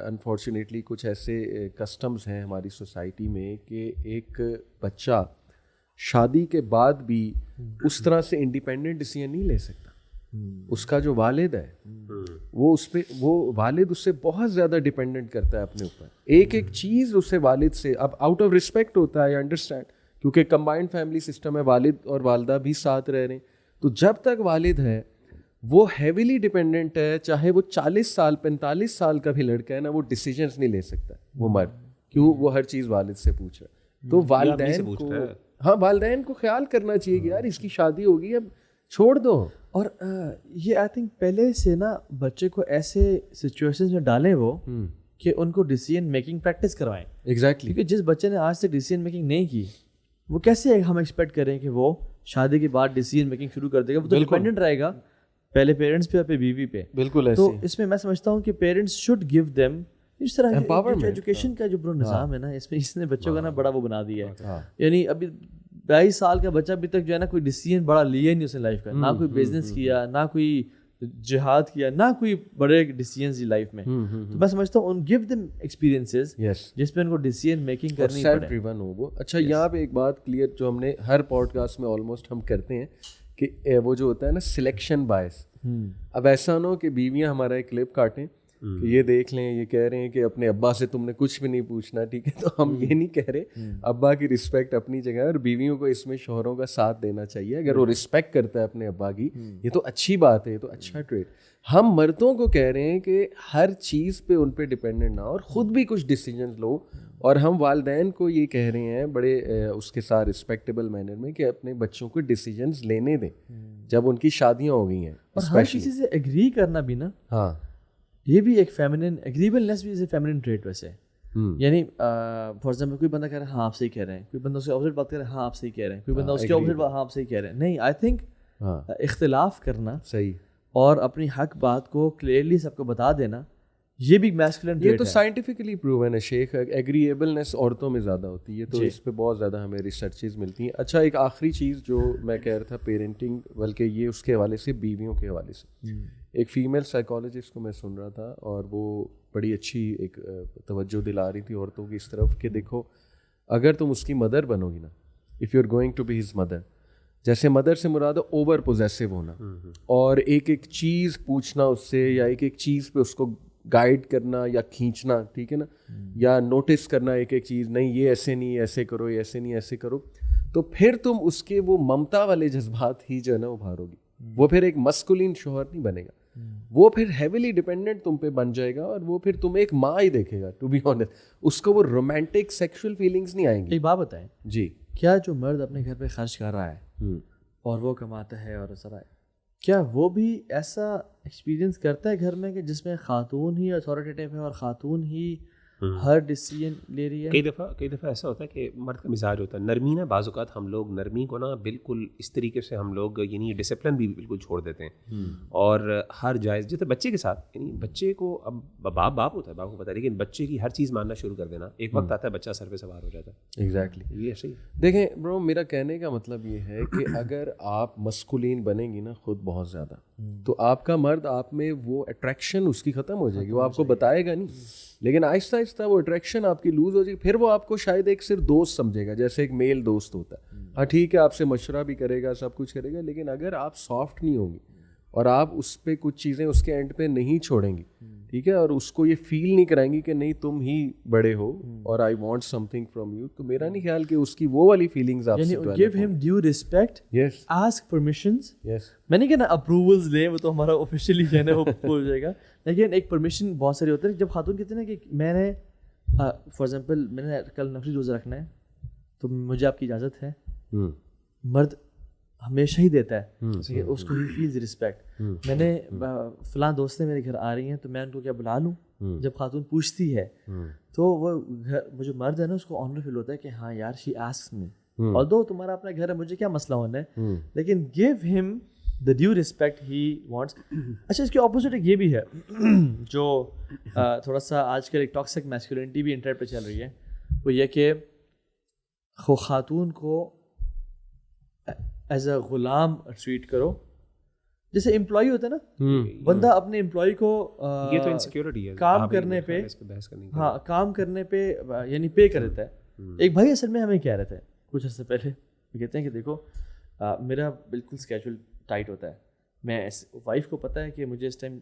[SPEAKER 3] انفارچونیٹلی کچھ ایسے کسٹمز ہیں ہماری سوسائٹی میں کہ ایک بچہ شادی کے بعد بھی اس طرح سے انڈیپینڈنٹ ڈیسیژن نہیں لے سکتا. اس کا جو والد ہے وہ اس پہ, وہ والد اس سے بہت زیادہ ڈیپینڈنٹ کرتا ہے اپنے اوپر. ایک چیز اس سے والد سے اب آؤٹ آف رسپیکٹ ہوتا ہے, آئی انڈرسٹینڈ, کیونکہ کمبائنڈ فیملی سسٹم ہے, والد اور والدہ بھی ساتھ رہ رہے ہیں. تو جب تک والد ہے وہ ہیویلی ڈیپینڈنٹ ہے, چاہے وہ 40 سال 45 سال کا بھی لڑکا ہے نا, وہ ڈیسیجنس نہیں لے سکتا وہ مرد. کیوں؟ وہ ہر چیز والد سے پوچھ رہا ہے. تو والدین کو, والدین کو خیال کرنا چاہیے کہ یار اس کی شادی ہوگی, اب چھوڑ دو.
[SPEAKER 1] اور یہ آئی تھنک پہلے سے نا بچے کو ایسے سچویشنز میں ڈالیں وہ کہ ان کو ڈیسیژن میکنگ پریکٹس کروائیں.
[SPEAKER 3] ایگزیکٹلی.
[SPEAKER 1] کیونکہ جس بچے نے آج تک ڈیسیژن میکنگ نہیں کی, وہ کیسے ہم ایکسپیکٹ کریں کہ وہ شادی کے بعد ڈیسیژن میکنگ شروع کر دے گا. وہ تو ڈیپینڈنٹ رہے گا پہلے پیرنٹس پہ, پہ بیوی پہ.
[SPEAKER 3] بالکل.
[SPEAKER 1] تو اس میں سمجھتا ہوں کہ پیرنٹس شوڈ گیو دیم اس طرح ایجوکیشن کا جو نظام ہے نا, اس نے بچوں کا نا بڑا وہ بنا دیا ہے. یعنی ابھی 22 سال کا بچہ ابھی تک جو ہے نا کوئی ڈیسیژن بڑا لیا ہی نہیں اس نے لائف کا, نہ کوئی بزنس کیا, نہ کوئی جہاد کیا, نہ کوئی بڑے ڈیسیژنز لائف میں. تو میں سمجھتا ہوں گیو دیم ایکسپیرینسز جس پہ ان کو ڈیسیژن میکنگ کرنی پڑے.
[SPEAKER 3] سیلف ڈریون ہو وہ. اچھا یہاں پہ ایک بات کلیئر جو ہم نے ہر پوڈ کاسٹ میں آلموسٹ ہم کرتے ہیں کہ وہ جو ہوتا ہے نا سلیکشن بائس. اب ایسا نہ ہو کہ بیویاں ہمارا ایک کلپ کاٹیں کہ یہ دیکھ لیں یہ کہہ رہے ہیں کہ اپنے ابا سے تم نے کچھ بھی نہیں پوچھنا, ٹھیک ہے, تو ہم یہ نہیں کہہ رہے. ابا کی رسپیکٹ اپنی جگہ ہے اور بیویوں کو اس میں شوہروں کا ساتھ دینا چاہیے. اگر وہ رسپیکٹ کرتا ہے اپنے ابا کی, یہ تو اچھی بات ہے, یہ تو اچھا ٹریٹ. ہم مردوں کو کہہ رہے ہیں کہ ہر چیز پہ ان پہ ڈپینڈنٹ نہ ہو اور خود بھی کچھ ڈیسیجنز لو. اور ہم والدین کو یہ کہہ رہے ہیں بڑے اس کے ساتھ رسپیکٹیبل مینر میں کہ اپنے بچوں کو ڈیسیجنز لینے دیں جب ان کی شادیاں ہو گئی ہیں.
[SPEAKER 1] اور ہر کسی سے ایگری کرنا بھی نا,
[SPEAKER 3] ہاں
[SPEAKER 1] یہ بھی ایک فیمنن ایگریبلنس بھی فیمنن ٹریٹ ویسے. یعنی فار ایگزامپل کوئی بندہ کہہ رہا ہے ہاں آپ صحیح کہہ رہے ہیں, کوئی بندہ اس کے اپوزٹ بات کر رہا ہے ہاں آپ صحیح کہہ رہے ہیں, کوئی بندہ اس کے اپوزٹ ہاں آپ صحیح کہہ رہے ہیں. نہیں, آئی تھنک اختلاف کرنا
[SPEAKER 3] صحیح
[SPEAKER 1] اور اپنی حق بات کو کلیئرلی سب کو بتا دینا, یہ بھی میسکولن ٹریٹ ہے.
[SPEAKER 3] یہ تو سائنٹیفکلی پروون ہے شیخ. ایگریبلنس عورتوں میں زیادہ ہوتی ہے, تو اس پہ بہت زیادہ ہمیں ریسرچز ملتی ہیں. اچھا, ایک آخری چیز جو میں کہہ رہا تھا پیرنٹنگ, بلکہ یہ اس کے حوالے سے بیویوں کے حوالے سے, ایک فیمیل سائیکالوجسٹ کو میں سن رہا تھا اور وہ بڑی اچھی ایک توجہ دلا رہی تھی عورتوں کی اس طرف کہ دیکھو اگر تم اس کی مدر بنو گی نا, if you are going to be his mother, جیسے مدر سے مراد اوور پوزیسو ہونا اور ایک ایک چیز پوچھنا اس سے, یا ایک ایک چیز پہ اس کو گائیڈ کرنا یا کھینچنا, ٹھیک ہے نا, یا نوٹس کرنا ایک ایک چیز, نہیں یہ ایسے نہیں ایسے کرو, یہ ایسے نہیں ایسے کرو, تو پھر تم اس کے وہ ممتا والے جذبات ہی جو ہے نا ابھارو گی. وہ پھر ایک مسکولین شوہر نہیں بنے گا, وہ پھر ہیویلی ڈپینڈنٹ تم پہ بن جائے گا اور وہ پھر تمہیں ایک ماں ہی دیکھے گا. ٹو بی آنیسٹ اس کو وہ رومانٹک سیکشل فیلنگس نہیں آئیں گی.
[SPEAKER 1] ایک بات بتائیں
[SPEAKER 3] جی,
[SPEAKER 1] کیا جو مرد اپنے گھر پہ خرچ کر رہا ہے اور وہ کماتا ہے اور سرا, کیا وہ بھی ایسا ایکسپیرینس کرتا ہے گھر میں کہ جس میں خاتون ہی اتھارٹیٹیو ہے اور خاتون ہی ہر ڈیسیجن لے رہی ہے؟
[SPEAKER 2] کئی دفعہ ایسا ہوتا ہے کہ مرد کا مزاج ہوتا ہے نرمی نا, بعض اوقات ہم لوگ نرمی کو نا بالکل اس طریقے سے ہم لوگ یعنی ڈسپلن بھی بالکل چھوڑ دیتے ہیں, اور ہر جائز جیسے بچے کے ساتھ, یعنی بچے کو اب باپ ہوتا ہے, باپ کو پتا ہے, لیکن بچے کی ہر چیز ماننا شروع کر دینا, ایک وقت آتا ہے بچہ سر پہ سوار ہو جاتا ہے.
[SPEAKER 3] ایگزیکٹلی
[SPEAKER 2] یہ صحیح.
[SPEAKER 3] دیکھیں برو, میرا کہنے کا مطلب یہ ہے کہ اگر آپ مسکولین بنیں گی نا خود بہت زیادہ, تو آپ کا مرد آپ میں وہ اٹریکشن اس کی ختم ہو جائے گی. وہ آپ کو بتائے گا نہیں, لیکن آہستہ آہستہ وہ اٹریکشن آپ کی لوز ہو جائے گی. پھر وہ آپ کو شاید ایک صرف دوست سمجھے گا, جیسے ایک میل دوست ہوتا ہے. ہاں ٹھیک ہے, آپ سے مشورہ بھی کرے گا, سب کچھ کرے گا, لیکن اگر آپ سافٹ نہیں ہوں گی اور آپ اس پہ کچھ چیزیں اس کے اینڈ پہ نہیں چھوڑیں گی, ٹھیک ہے, اور اس کو یہ فیل نہیں کرائیں گی کہ نہیں تم ہی بڑے ہو اور I want some thing from you, تو میرا نہیں خیال کہ اس کی وہ والی فیلنگز آپ سے
[SPEAKER 1] گیو ہم ڈیو ریسپیکٹ,
[SPEAKER 3] یس
[SPEAKER 1] آسک پرمیشنز.
[SPEAKER 3] یس,
[SPEAKER 1] میں نہیں کہنا اپروولز لیں, وہ تو ہمارا آفیشیلی کہنا ہے وہ ہو جائے گا, لیکن ایک پرمیشن بہت ساری ہوتے ہیں. جب خاتون کہتے ہیں نا کہ میں نے فار ایگزامپل میں نے کل نفلی روزہ رکھنا ہے تو مجھے آپ کی اجازت ہے, مرد ہمیشہ ہی دیتا ہے, اس کو ہی فیلز رسپیکٹ. میں نے فلاں دوستیں میرے گھر آ رہی ہیں تو میں ان کو کیا بلا لوں, جب خاتون پوچھتی ہے تو وہ جو مرد ہے نا اس کو آنر فیل ہوتا ہے کہ ہاں یار شی آسکس می, آلدو تمہارا اپنا گھر ہے, مجھے کیا مسئلہ ہونا ہے, لیکن گیو ہم دا ڈیو رسپیکٹ ہی وانٹس. اچھا, اس کے اپوزٹ ایک یہ بھی ہے جو تھوڑا سا آج کل ایک ٹاکسک میسکولینٹی بھی انٹرنیٹ پہ چل رہی ہے, وہ یہ کہ خاتون کو ایز اے غلام ٹریٹ کرو. جیسے امپلائی ہوتا ہے نا, بندہ اپنے امپلائی کو
[SPEAKER 2] یہ تو انسیکیورٹی ہے,
[SPEAKER 1] کام کرنے پہ, ہاں کام کرنے پہ یعنی پے کر دیتا ہے. ایک بھائی اصل میں ہمیں کہہ رہے تھے کچھ عرصے پہلے, وہ کہتے ہیں کہ دیکھو میرا بالکل اسکیجول ٹائٹ ہوتا ہے, میں وائف کو پتہ ہے کہ مجھے اس ٹائم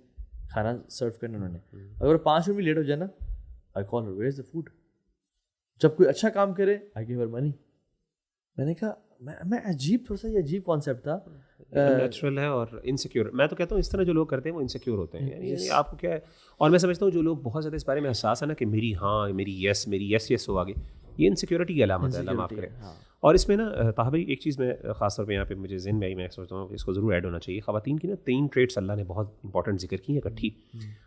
[SPEAKER 1] کھانا سرو کرنا انہوں نے, اگر 5 منٹ بھی لیٹ ہو جائے نا آئی کال ہر ویئر از دا فوڈ. جب کوئی اچھا کام کرے آئی گیو ہر منی. میں نے کہا میں عجیب, تھوڑا سا یہ عجیب کانسیپٹ تھا,
[SPEAKER 2] نیچرل ہے اور انسیکیور. میں تو کہتا ہوں اس طرح جو لوگ کرتے ہیں وہ انسیکیور ہوتے ہیں, یعنی آپ کو کیا ہے. اور میں سمجھتا ہوں جو لوگ بہت زیادہ اس بارے میں احساس ہے نا کہ میری ہاں میری یس ہو آگے, یہ انسیکیورٹی کی علامت ہے, اللہ معاف کرے. اور اس میں نا طاہر بھائی ایک چیز میں خاص طور پہ یہاں پہ مجھے ذہن میں آئی, میں سوچتا ہوں کہ اس کو ضرور ایڈ ہونا چاہیے. خواتین کی نا 3 ٹریٹس اللہ نے بہت امپورٹنٹ ذکر کی ہیں اکٹھی,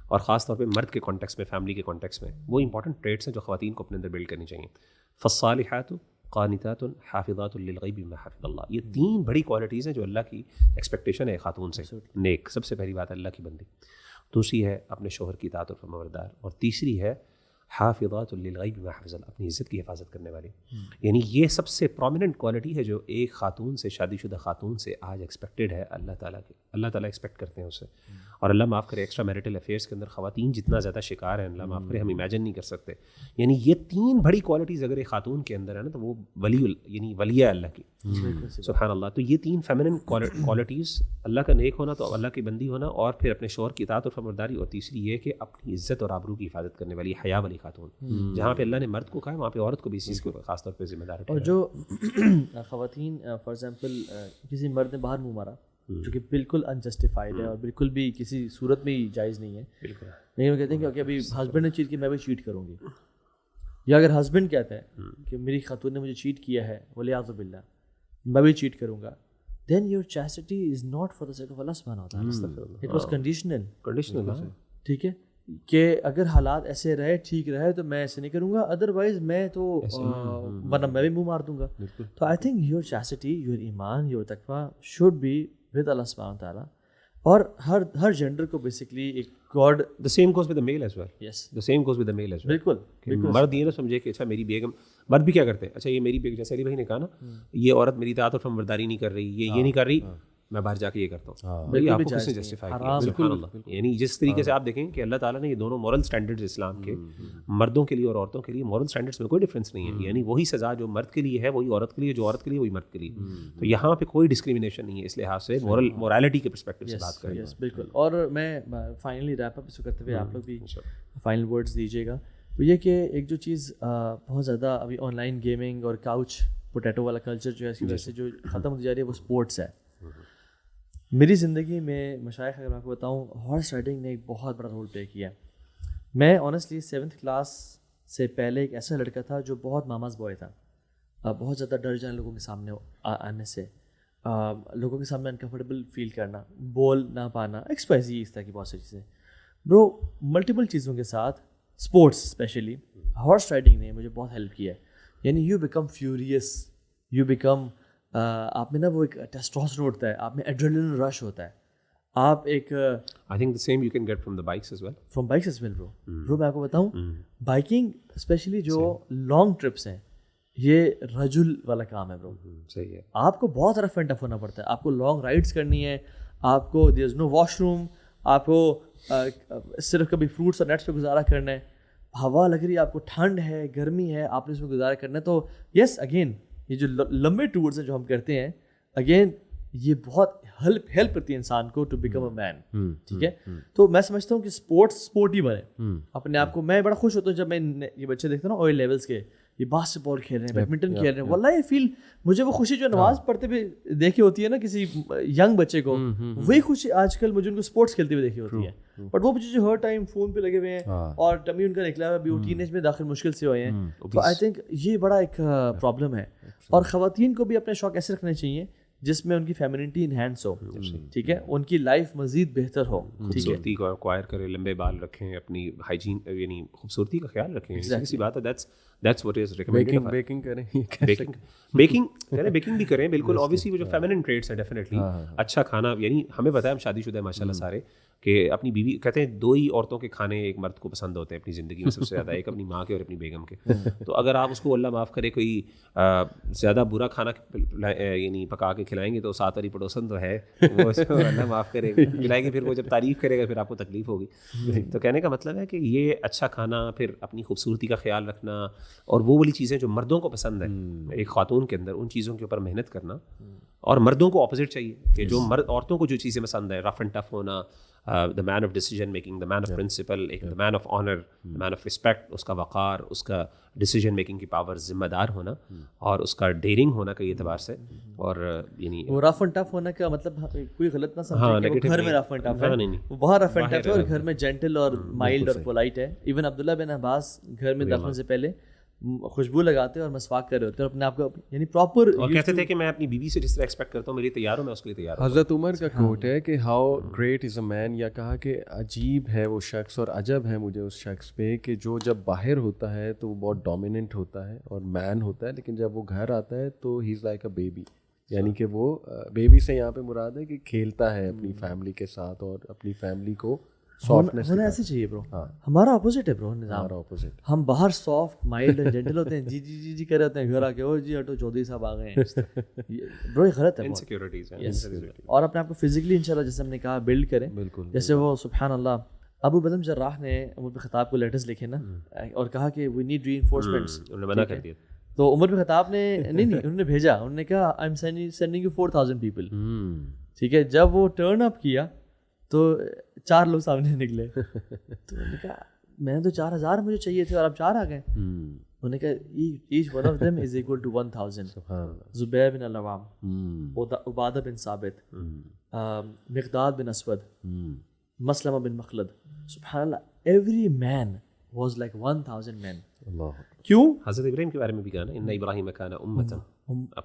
[SPEAKER 2] اور خاص طور پہ مرد کے کانٹیکس میں, فیملی کے کانٹیکس میں وہ امپورٹنٹ ٹریٹس ہیں جو خواتین کو اپنے اندر بلڈ کرنی چاہیے. فالصالحات قانتات حافظات للغیب بما حفظ اللہ, یہ 3 بڑی کوالٹیز ہیں جو اللہ کی ایکسپیکٹیشن ہے خاتون سے. نیک, سب سے پہلی بات اللہ کی بندی, دوسری ہے اپنے شوہر کی اطاعت اور فرمانبردار, اور تیسری ہے حافظات للغیب بما حفظ اللہ, اپنی عزت کی حفاظت کرنے والی. یعنی یہ سب سے پرومیننٹ کوالٹی ہے جو ایک خاتون سے, شادی شدہ خاتون سے آج ایکسپیکٹڈ ہے اللہ تعالیٰ کے. اللہ تعالیٰ ایکسپیکٹ کرتے ہیں اسے, اور اللہ معاف کرے ایکسٹرا میریٹل افیئرس کے اندر خواتین جتنا زیادہ شکار ہیں اللہ معاف کرے ہم امیجن نہیں کر سکتے. یعنی یہ 3 بڑی کوالٹیز اگر ایک خاتون کے اندر ہے نا تو وہ یعنی ولی ہے اللہ کی. سبحان اللہ. تو یہ 3 فیمنن کوالٹیز اللہ کا نیک ہونا تو اللہ کی بندی ہونا اور پھر اپنے شوہر کی اطاعت اور فرمانبرداری اور تیسری یہ کہ اپنی عزت اور آبرو کی حفاظت کرنے والی حیا والی خاتون. جہاں پہ اللہ نے مرد کو کہا ہے وہاں پہ عورت کو بھی اس چیز کے خاص طور پہ ذمہ دار ہے.
[SPEAKER 1] اور جو خواتین فار ایگزامپل کسی مرد نے باہر منہ مارا جو کہ بالکل انجسٹیفائڈ ہے اور بالکل بھی کسی صورت میں ہی جائز نہیں ہے, لیکن وہ کہتے ہیں کہ ابھی ہسبینڈ نے چیٹ کی میں بھی چیٹ کروں گی, یا اگر ہسبینڈ کہتا ہے کہ میری خاتون نے مجھے چیٹ کیا ہے ولیعوذ باللہ میں بھی چیٹ کروں گا, then your chastity is not for the sake of Allah subhanahu wa ta'ala. It was conditional. ٹھیک ہے کہ اگر حالات ایسے رہے ٹھیک رہے تو میں ایسے نہیں کروں گا, ادروائز میں تو ورنہ میں بھی منہ مار دوں گا. تو آئی تھنک یور چیسٹی, یور ایمان, یور تقویٰ شوڈ بی ود اللہ سبحانہ وتعالیٰ. اور ہر جینڈر کو بیسکلی ایک God
[SPEAKER 2] the same goes with the male as well.
[SPEAKER 1] Yes.
[SPEAKER 2] The same goes with the male as well.
[SPEAKER 1] بالکل.
[SPEAKER 2] مرد یہ نہ سمجھے کہ اچھا میری بیگم, مرد بھی کیا کرتے ہیں, اچھا یہ میری بیگم, جیسے علی بھائی نے کہا نا یہ عورت میری اطاعت اور فرمانبرداری نہیں کر رہی, یہ نہیں کر رہی, میں باہر جا کے یہ کرتا ہوں. بھائی آپ کو کس نے جسٹیفائی کیا؟ سبحان اللہ. یعنی جس طریقے سے آپ دیکھیں کہ اللہ تعالیٰ نے یہ دونوں مورل اسٹینڈرڈز اسلام کے مردوں کے لیے اور عورتوں کے لیے مورل اسٹینڈرڈس میں کوئی ڈفرینس نہیں ہے. یعنی وہی سزا جو مرد کے لیے ہے وہی عورت کے لیے, جو عورت کے لیے وہی مرد کے لیے. تو یہاں پہ کوئی ڈسکریمنیشن نہیں ہے اس لحاظ سے مورالٹی کے پرسپیکٹو سے بات کریں.
[SPEAKER 1] بالکل. اور میں فائنلی ریپ اپ اس کو کرتے ہوئے آپ لوگ بھی فائنل ورڈز دیجیے گا. وہ یہ کہ ایک جو چیز بہت زیادہ ابھی آن لائن گیمنگ اور کاؤچ پوٹیٹو والا کلچر جو ہے اس کی وجہ سے جو ختم ہوتی جا رہی ہے وہ اسپورٹس ہے. میری زندگی میں مشائخ اگر میں آپ کو بتاؤں ہارس رائڈنگ نے ایک بہت بڑا رول پلے کیا. میں آنیسٹلی 7th کلاس سے پہلے ایک ایسا لڑکا تھا جو بہت ماماز بوائے تھا, بہت زیادہ ڈر جانا لوگوں کے سامنے آنے سے, لوگوں کے سامنے انکمفرٹیبل فیل کرنا, بول نہ پانا, ایکسپائزی اس طرح کی بہت سی چیزیں. برو ملٹیپل چیزوں کے ساتھ اسپورٹس اسپیشلی ہارس رائڈنگ نے مجھے بہت ہیلپ کیا ہے. یعنی you become furious, you become, آپ میں نا وہ ایک ٹیسٹوسٹرون ہوتا ہے, آپ میں ایڈرینلن رش ہوتا ہے, آپ ایک
[SPEAKER 2] I think the same you can get from the bikes as well.
[SPEAKER 1] From bikes as well bro. میں آپ کو بتاؤں بائکنگ اسپیشلی جو لانگ ٹرپس ہیں یہ رجل والا کام ہے برو.
[SPEAKER 2] صحیح ہے.
[SPEAKER 1] آپ کو بہت سارا فن ٹف ہونا پڑتا ہے, آپ کو لانگ رائڈس کرنی ہے, آپ کو دیر از نو واش روم, آپ کو صرف کبھی فروٹس اور نیٹس پہ گزارا کرنا ہے, ہوا لگ رہی ہے آپ کو, ٹھنڈ ہے, گرمی ہے, آپ نے اس میں گزارا کرنا ہے. تو یس اگین یہ جو لمبے ٹورز ہیں جو ہم کرتے ہیں اگین یہ بہت ہیلپ کرتی ہے انسان کو ٹو بیکم اے مین. ٹھیک ہے. تو میں سمجھتا ہوں کہ اسپورٹ ہی بنے اپنے آپ کو. میں بڑا خوش ہوتا ہوں جب میں یہ بچے دیکھتا ہوں نا آئل لیولس کے, یہ باسکٹ بال کھیل رہے ہیں, بیڈمنٹن کھیل رہے ہیں, واللہ یہ فیل مجھے وہ خوشی جو نماز پڑھتے ہوئے دیکھی ہوتی ہے نا کسی ینگ بچے کو, وہی خوشی آج کل مجھے ان کو اسپورٹس کھیلتے ہوئے دیکھی ہوتی ہے. بٹ وہ بچے جو ہر ٹائم فون پہ لگے ہوئے ہیں اور ٹمی ان کا نکلا ہوا بھی, وہ ٹین ایج میں داخل مشکل سے ہوئے ہیں. تو آئی تھنک یہ بڑا ایک پرابلم ہے. اور خواتین کو بھی اپنے شوق ایسے رکھنے چاہیے جس میں ان کی فیمینٹی انہینس ہو. ٹھیک ہے, ان کی لائف مزید بہتر ہو.
[SPEAKER 2] خوبصورتی کو ایکوائر کریں, لمبے بال رکھیں, اپنی ہائیجین یعنی خوبصورتی کا خیال رکھیں. ایسی بات ہے, that's what is recommended.
[SPEAKER 3] Backing کریں,
[SPEAKER 2] بیکنگ بھی کریں بالکل. obviously وہ جو فیمنن ٹریٹس ہیں ڈیفینیٹلی اچھا کھانا, یعنی ہمیں پتہ ہے ہم شادی شدہ ہیں ماشاء اللہ سارے, کہ اپنی بیوی کہتے ہیں 2 ہی عورتوں کے کھانے ایک مرد کو پسند ہوتے ہیں اپنی زندگی میں سب سے زیادہ, ایک اپنی ماں کے اور اپنی بیگم کے. تو اگر آپ اس کو اللہ معاف کرے کوئی زیادہ برا کھانا یعنی پکا کے کھلائیں گے تو ساتھ والی پڑوسن تو ہے وہ اس کو اللہ معاف کرے کھلائیں گے, پھر وہ جب تعریف کرے گا پھر آپ کو تکلیف ہوگی. تو کہنے کا مطلب ہے کہ یہ اچھا کھانا, پھر اپنی خوبصورتی کا خیال رکھنا, اور وہ والی چیزیں جو مردوں کو پسند ہیں ایک خاتون کے اندر, ان چیزوں کے اوپر محنت کرنا. اور مردوں کو اپوزٹ چاہیے کہ جو عورتوں کو جو چیزیں پسند ہیں, رف اینڈ ٹف ہونا, the man of decision making, the man of principle, the man of honor, the man of respect, اس کا وقار, اس کا ڈیسیجن میکنگ کی پاور, ذمہ دار ہونا, اور اس کا ڈیرنگ ہونا کئی اعتبار سے. اور یعنی
[SPEAKER 1] وہ رف اینڈ ٹف ہونا کا مطلب کوئی غلط نہ سمجھے کہ گھر میں رف اینڈ ٹف ہے, وہ باہر رف اینڈ ٹف ہے اور گھر میں جینٹل اور مائلڈ اور پولائٹ ہے. ایون عبداللہ بن عباس گھر میں داخلنے سے پہلے خوشبو لگاتے اور مسواک کر رہے ہوتے اور اپنے آپ کو یعنی پراپر,
[SPEAKER 2] اور کہتے تھے کہ میں اپنی بیوی سے جس طرح ایکسپیکٹ کرتا ہوں میری تیار ہوں, میں اس کے لیے تیار ہوں.
[SPEAKER 3] حضرت عمر کا کوٹ ہے کہ ہاؤ گریٹ از اے مین, یا کہا کہ عجیب ہے وہ شخص اور عجب ہے مجھے اس شخص پہ کہ جو جب باہر ہوتا ہے تو وہ بہت ڈومیننٹ ہوتا ہے اور مین ہوتا ہے, لیکن جب وہ گھر آتا ہے تو ہی از لائک اے بیبی. یعنی کہ وہ بیبی سے یہاں پہ مراد ہے کہ کھیلتا ہے اپنی فیملی کے ساتھ اور اپنی فیملی کو سافٹنس
[SPEAKER 1] ہونا ایسے چاہیے برو. ہمارا اپوزٹ ہے برو نظام.
[SPEAKER 3] اپوزٹ.
[SPEAKER 1] ہم باہر سافٹ مائلڈ اینڈ جینٹل ہوتے ہیں, جی جی جی جی کر رہے ہوتے ہیں, گھر آ کے او جی ہٹو چودھری صاحب آ گئے ہیں. برو یہ غلط ہے.
[SPEAKER 2] انسیکیورٹیز.
[SPEAKER 1] اور اپنے آپ کو فزیکلی انشاءاللہ جیسے ہم نے کہا بلڈ کریں.
[SPEAKER 3] بالکل.
[SPEAKER 1] جیسے وہ سبحان اللہ ابو بلم جراح نے عمر بن خطاب کو لیٹرز لکھے نا, اور کہا کہ وی نیڈ ری انفورسمنٹس.
[SPEAKER 2] انہوں نے منع کر دیا.
[SPEAKER 1] تو عمر بن خطاب نے نہیں انہوں نے بھیجا, انہوں نے کہا I am sending you 4000 people. ٹھیک ہے, جب وہ ٹرن اپ کیا تو 4 لوگ سامنے نکلے. تو انہوں نے کہا میں نے تو 4000 مجھے چاہیے تھے اور اب 4 آ گئے. انہوں نے کہا each one of them is equal to 1000. زبیر بن العوام, عبادہ بن ثابت, مقداد بن اسود, مسلمہ بن مخلد. سبحان اللہ, every man was like 1000 man. کیوں؟
[SPEAKER 2] حضرت ابراہیم کے بارے میں بھی کہا نا ان ابراہیم کان امۃ,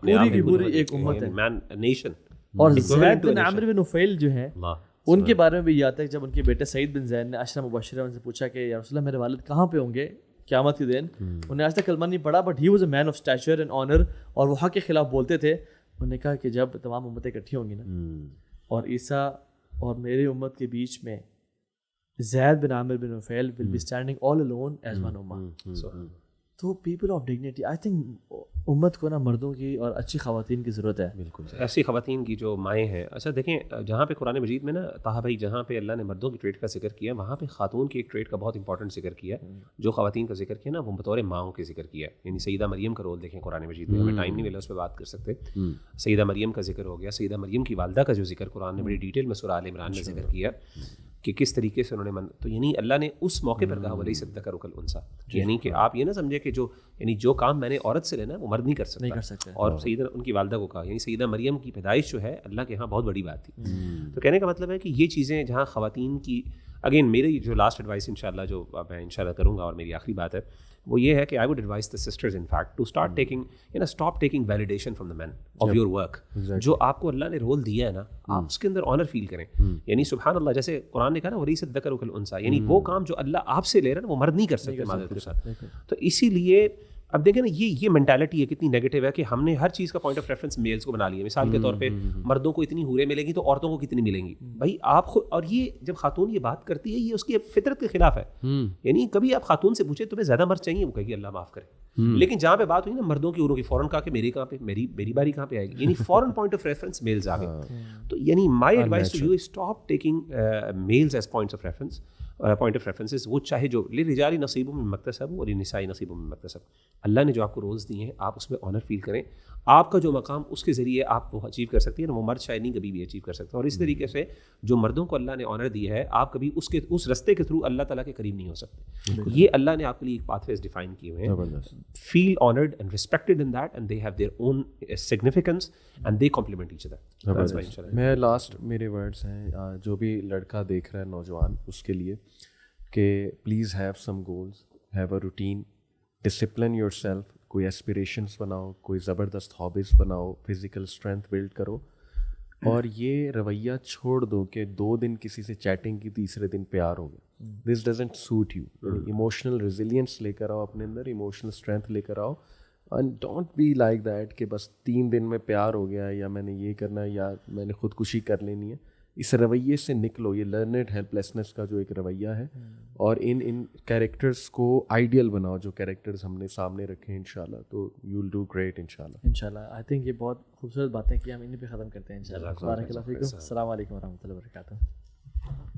[SPEAKER 1] پوری کی پوری ایک امت ہے,
[SPEAKER 2] مین نیشن.
[SPEAKER 1] اور زید بن عامر بن نفیل جو ہیں ان کے بارے میں بھی یہ آتا ہے کہ جب ان کے بیٹے سعید بن زید نے عشرہ مبشرہ ان سے پوچھا کہ یا رسول اللہ میرے والد کہاں پہ ہوں گے قیامت کے دن, انہوں نے آج تک کلمہ نہیں پڑھا but he was a man of stature and honour, اور وہ حق کے خلاف بولتے تھے. انہوں نے کہا کہ جب تمام امتیں اکٹھی ہوں گی نا اور عیسیٰ اور میری امت کے بیچ میں Zaid bin Amir bin Nufail will be standing all alone as one امہ. تو people of dignity, I think امت کو نا مردوں کی اور اچھی خواتین کی ضرورت ہے. بالکل
[SPEAKER 2] ایسی خواتین کی جو مائیں ہیں. اچھا دیکھیں جہاں پہ قرآن مجید میں نا طه بھائی جہاں پہ اللہ نے مردوں کی ٹریٹ کا ذکر کیا, وہاں پہ خاتون کی ایک ٹریٹ کا بہت انپورٹنٹ ذکر کیا. جو خواتین کا ذکر کیا نا وہ بطور ماؤں کے ذکر کیا, یعنی سیدہ مریم کا رول دیکھیں قرآن مجید میں. ہمیں ٹائم نہیں ملا اس پہ بات کر سکتے. سیدہ مریم کا ذکر ہو گیا, سیدہ مریم کی والدہ کا جو ذکر قرآن نے بڑی ڈیٹیل میں سورہ آل عمران میں ذکر کیا کہ کس طریقے سے انہوں نے تو یعنی اللہ نے اس موقع پر کہا ولیست الذکر کالانثی, یعنی کہ آپ یہ نہ سمجھے کہ جو کام میں نے عورت سے لینا وہ مرد نہیں کر سکتا. اور سیدہ ان کی والدہ کو کہا, یعنی سیدہ مریم کی پیدائش جو ہے اللہ کے ہاں بہت بڑی بات تھی. تو کہنے کا مطلب ہے کہ یہ چیزیں جہاں خواتین کی, اگین میری جو لاسٹ ایڈوائس انشاءاللہ جو میں انشاءاللہ کروں گا اور میری آخری بات ہے وہ یہ ہے کہ I would advise the sisters in fact to start taking stop taking validation from the men of your work. جو آپ کو اللہ نے رول دیا ہے نا آپ اس کے اندر آنر فیل کریں. یعنی سبحان اللہ, جیسے قرآن نے کہا نا ولیست الذکر کالانثی, یعنی وہ کام جو اللہ آپ سے لے رہا ہے وہ مرد نہیں کر سکتے معذرت کے ساتھ. تو اسی لیے اب دیکھیں نا یہ مینٹالٹی ہے کتنی نیگیٹو ہے کہ ہم نے ہر چیز کا پوائنٹ آف ریفرنس میلز کو بنا لیا. مثال کے طور پہ مردوں کو اتنی حوریں ملیں گی تو عورتوں کو کتنی ملیں گی بھائی آپ خود. اور یہ جب خاتون یہ بات کرتی ہے یہ اس کی فطرت کے خلاف ہے. یعنی کبھی آپ خاتون سے پوچھیں تمہیں زیادہ مرد چاہیے, وہ کہے گی اللہ معاف کرے. لیکن جہاں پہ بات ہوئی نا مردوں کی عورتوں کی, فوراً کہا کہ میری کہاں پہ میری باری کہاں پہ آئے گی, یعنی فوراً پوائنٹ آف ریفرنس میلز آ گئے. تو یعنی my advice to you stop taking males as points of reference. Point of references وہ چاہے جو للرجال نصیب مما اکتسبوا وللنساء نصیب مما اکتسبوا. اللہ نے جو آپ کو رولز دیے ہیں آپ اس میں آنر فیل کریں. آپ کا جو مقام اس کے ذریعے آپ وہ اچیو کر سکتی ہیں نا, وہ مرد شاید نہیں کبھی بھی اچیو کر سکتا. اور اس طریقے سے جو مردوں کو اللہ نے آنر دیا ہے آپ کبھی اس رستے کے تھرو اللہ تعالیٰ کے قریب نہیں ہو سکتے. یہ اللہ نے آپ کے لیے ایک پاتھ ویز ڈیفائن کیے ہوئے ہیں. Feel honoured and respected in that and they have their own significance and they complement each other.
[SPEAKER 3] میں لاسٹ میرے ورڈس ہیں جو بھی لڑکا دیکھ رہا ہے نوجوان اس کے لیے کہ please have some goals, have a routine, discipline your self. کوئی ایسپریشنس بناؤ, کوئی زبردست ہابیز بناؤ, فزیکل اسٹرینتھ بلڈ کرو. اور یہ رویہ چھوڑ دو کہ 2 دن کسی سے چیٹنگ کی, تیسرے دن پیار ہو گیا. This doesn't suit you. Emotional resilience لے کر آؤ اپنے اندر, ایموشنل اسٹرینتھ لے کر آؤ. And don't be like that کہ بس 3 دن میں پیار ہو گیا یا میں نے یہ کرنا ہے یا میں نے خودکشی کر لینی ہے. اس رویے سے نکلو. یہ لرنڈ ہیلپ لیسنس کا جو ایک رویہ ہے, اور ان کیریکٹرس کو آئیڈیل بناؤ جو کیریکٹرز ہم نے سامنے رکھے ہیں انشاءاللہ. تو یو ول ڈو گریٹ انشاءاللہ.
[SPEAKER 1] آئی تھنک یہ بہت خوبصورت باتیں کی, ہم انہیں پہ ختم کرتے ہیں انشاءاللہ. بارک اللہ فیکم. السلام علیکم ورحمۃ اللہ وبرکاتہ.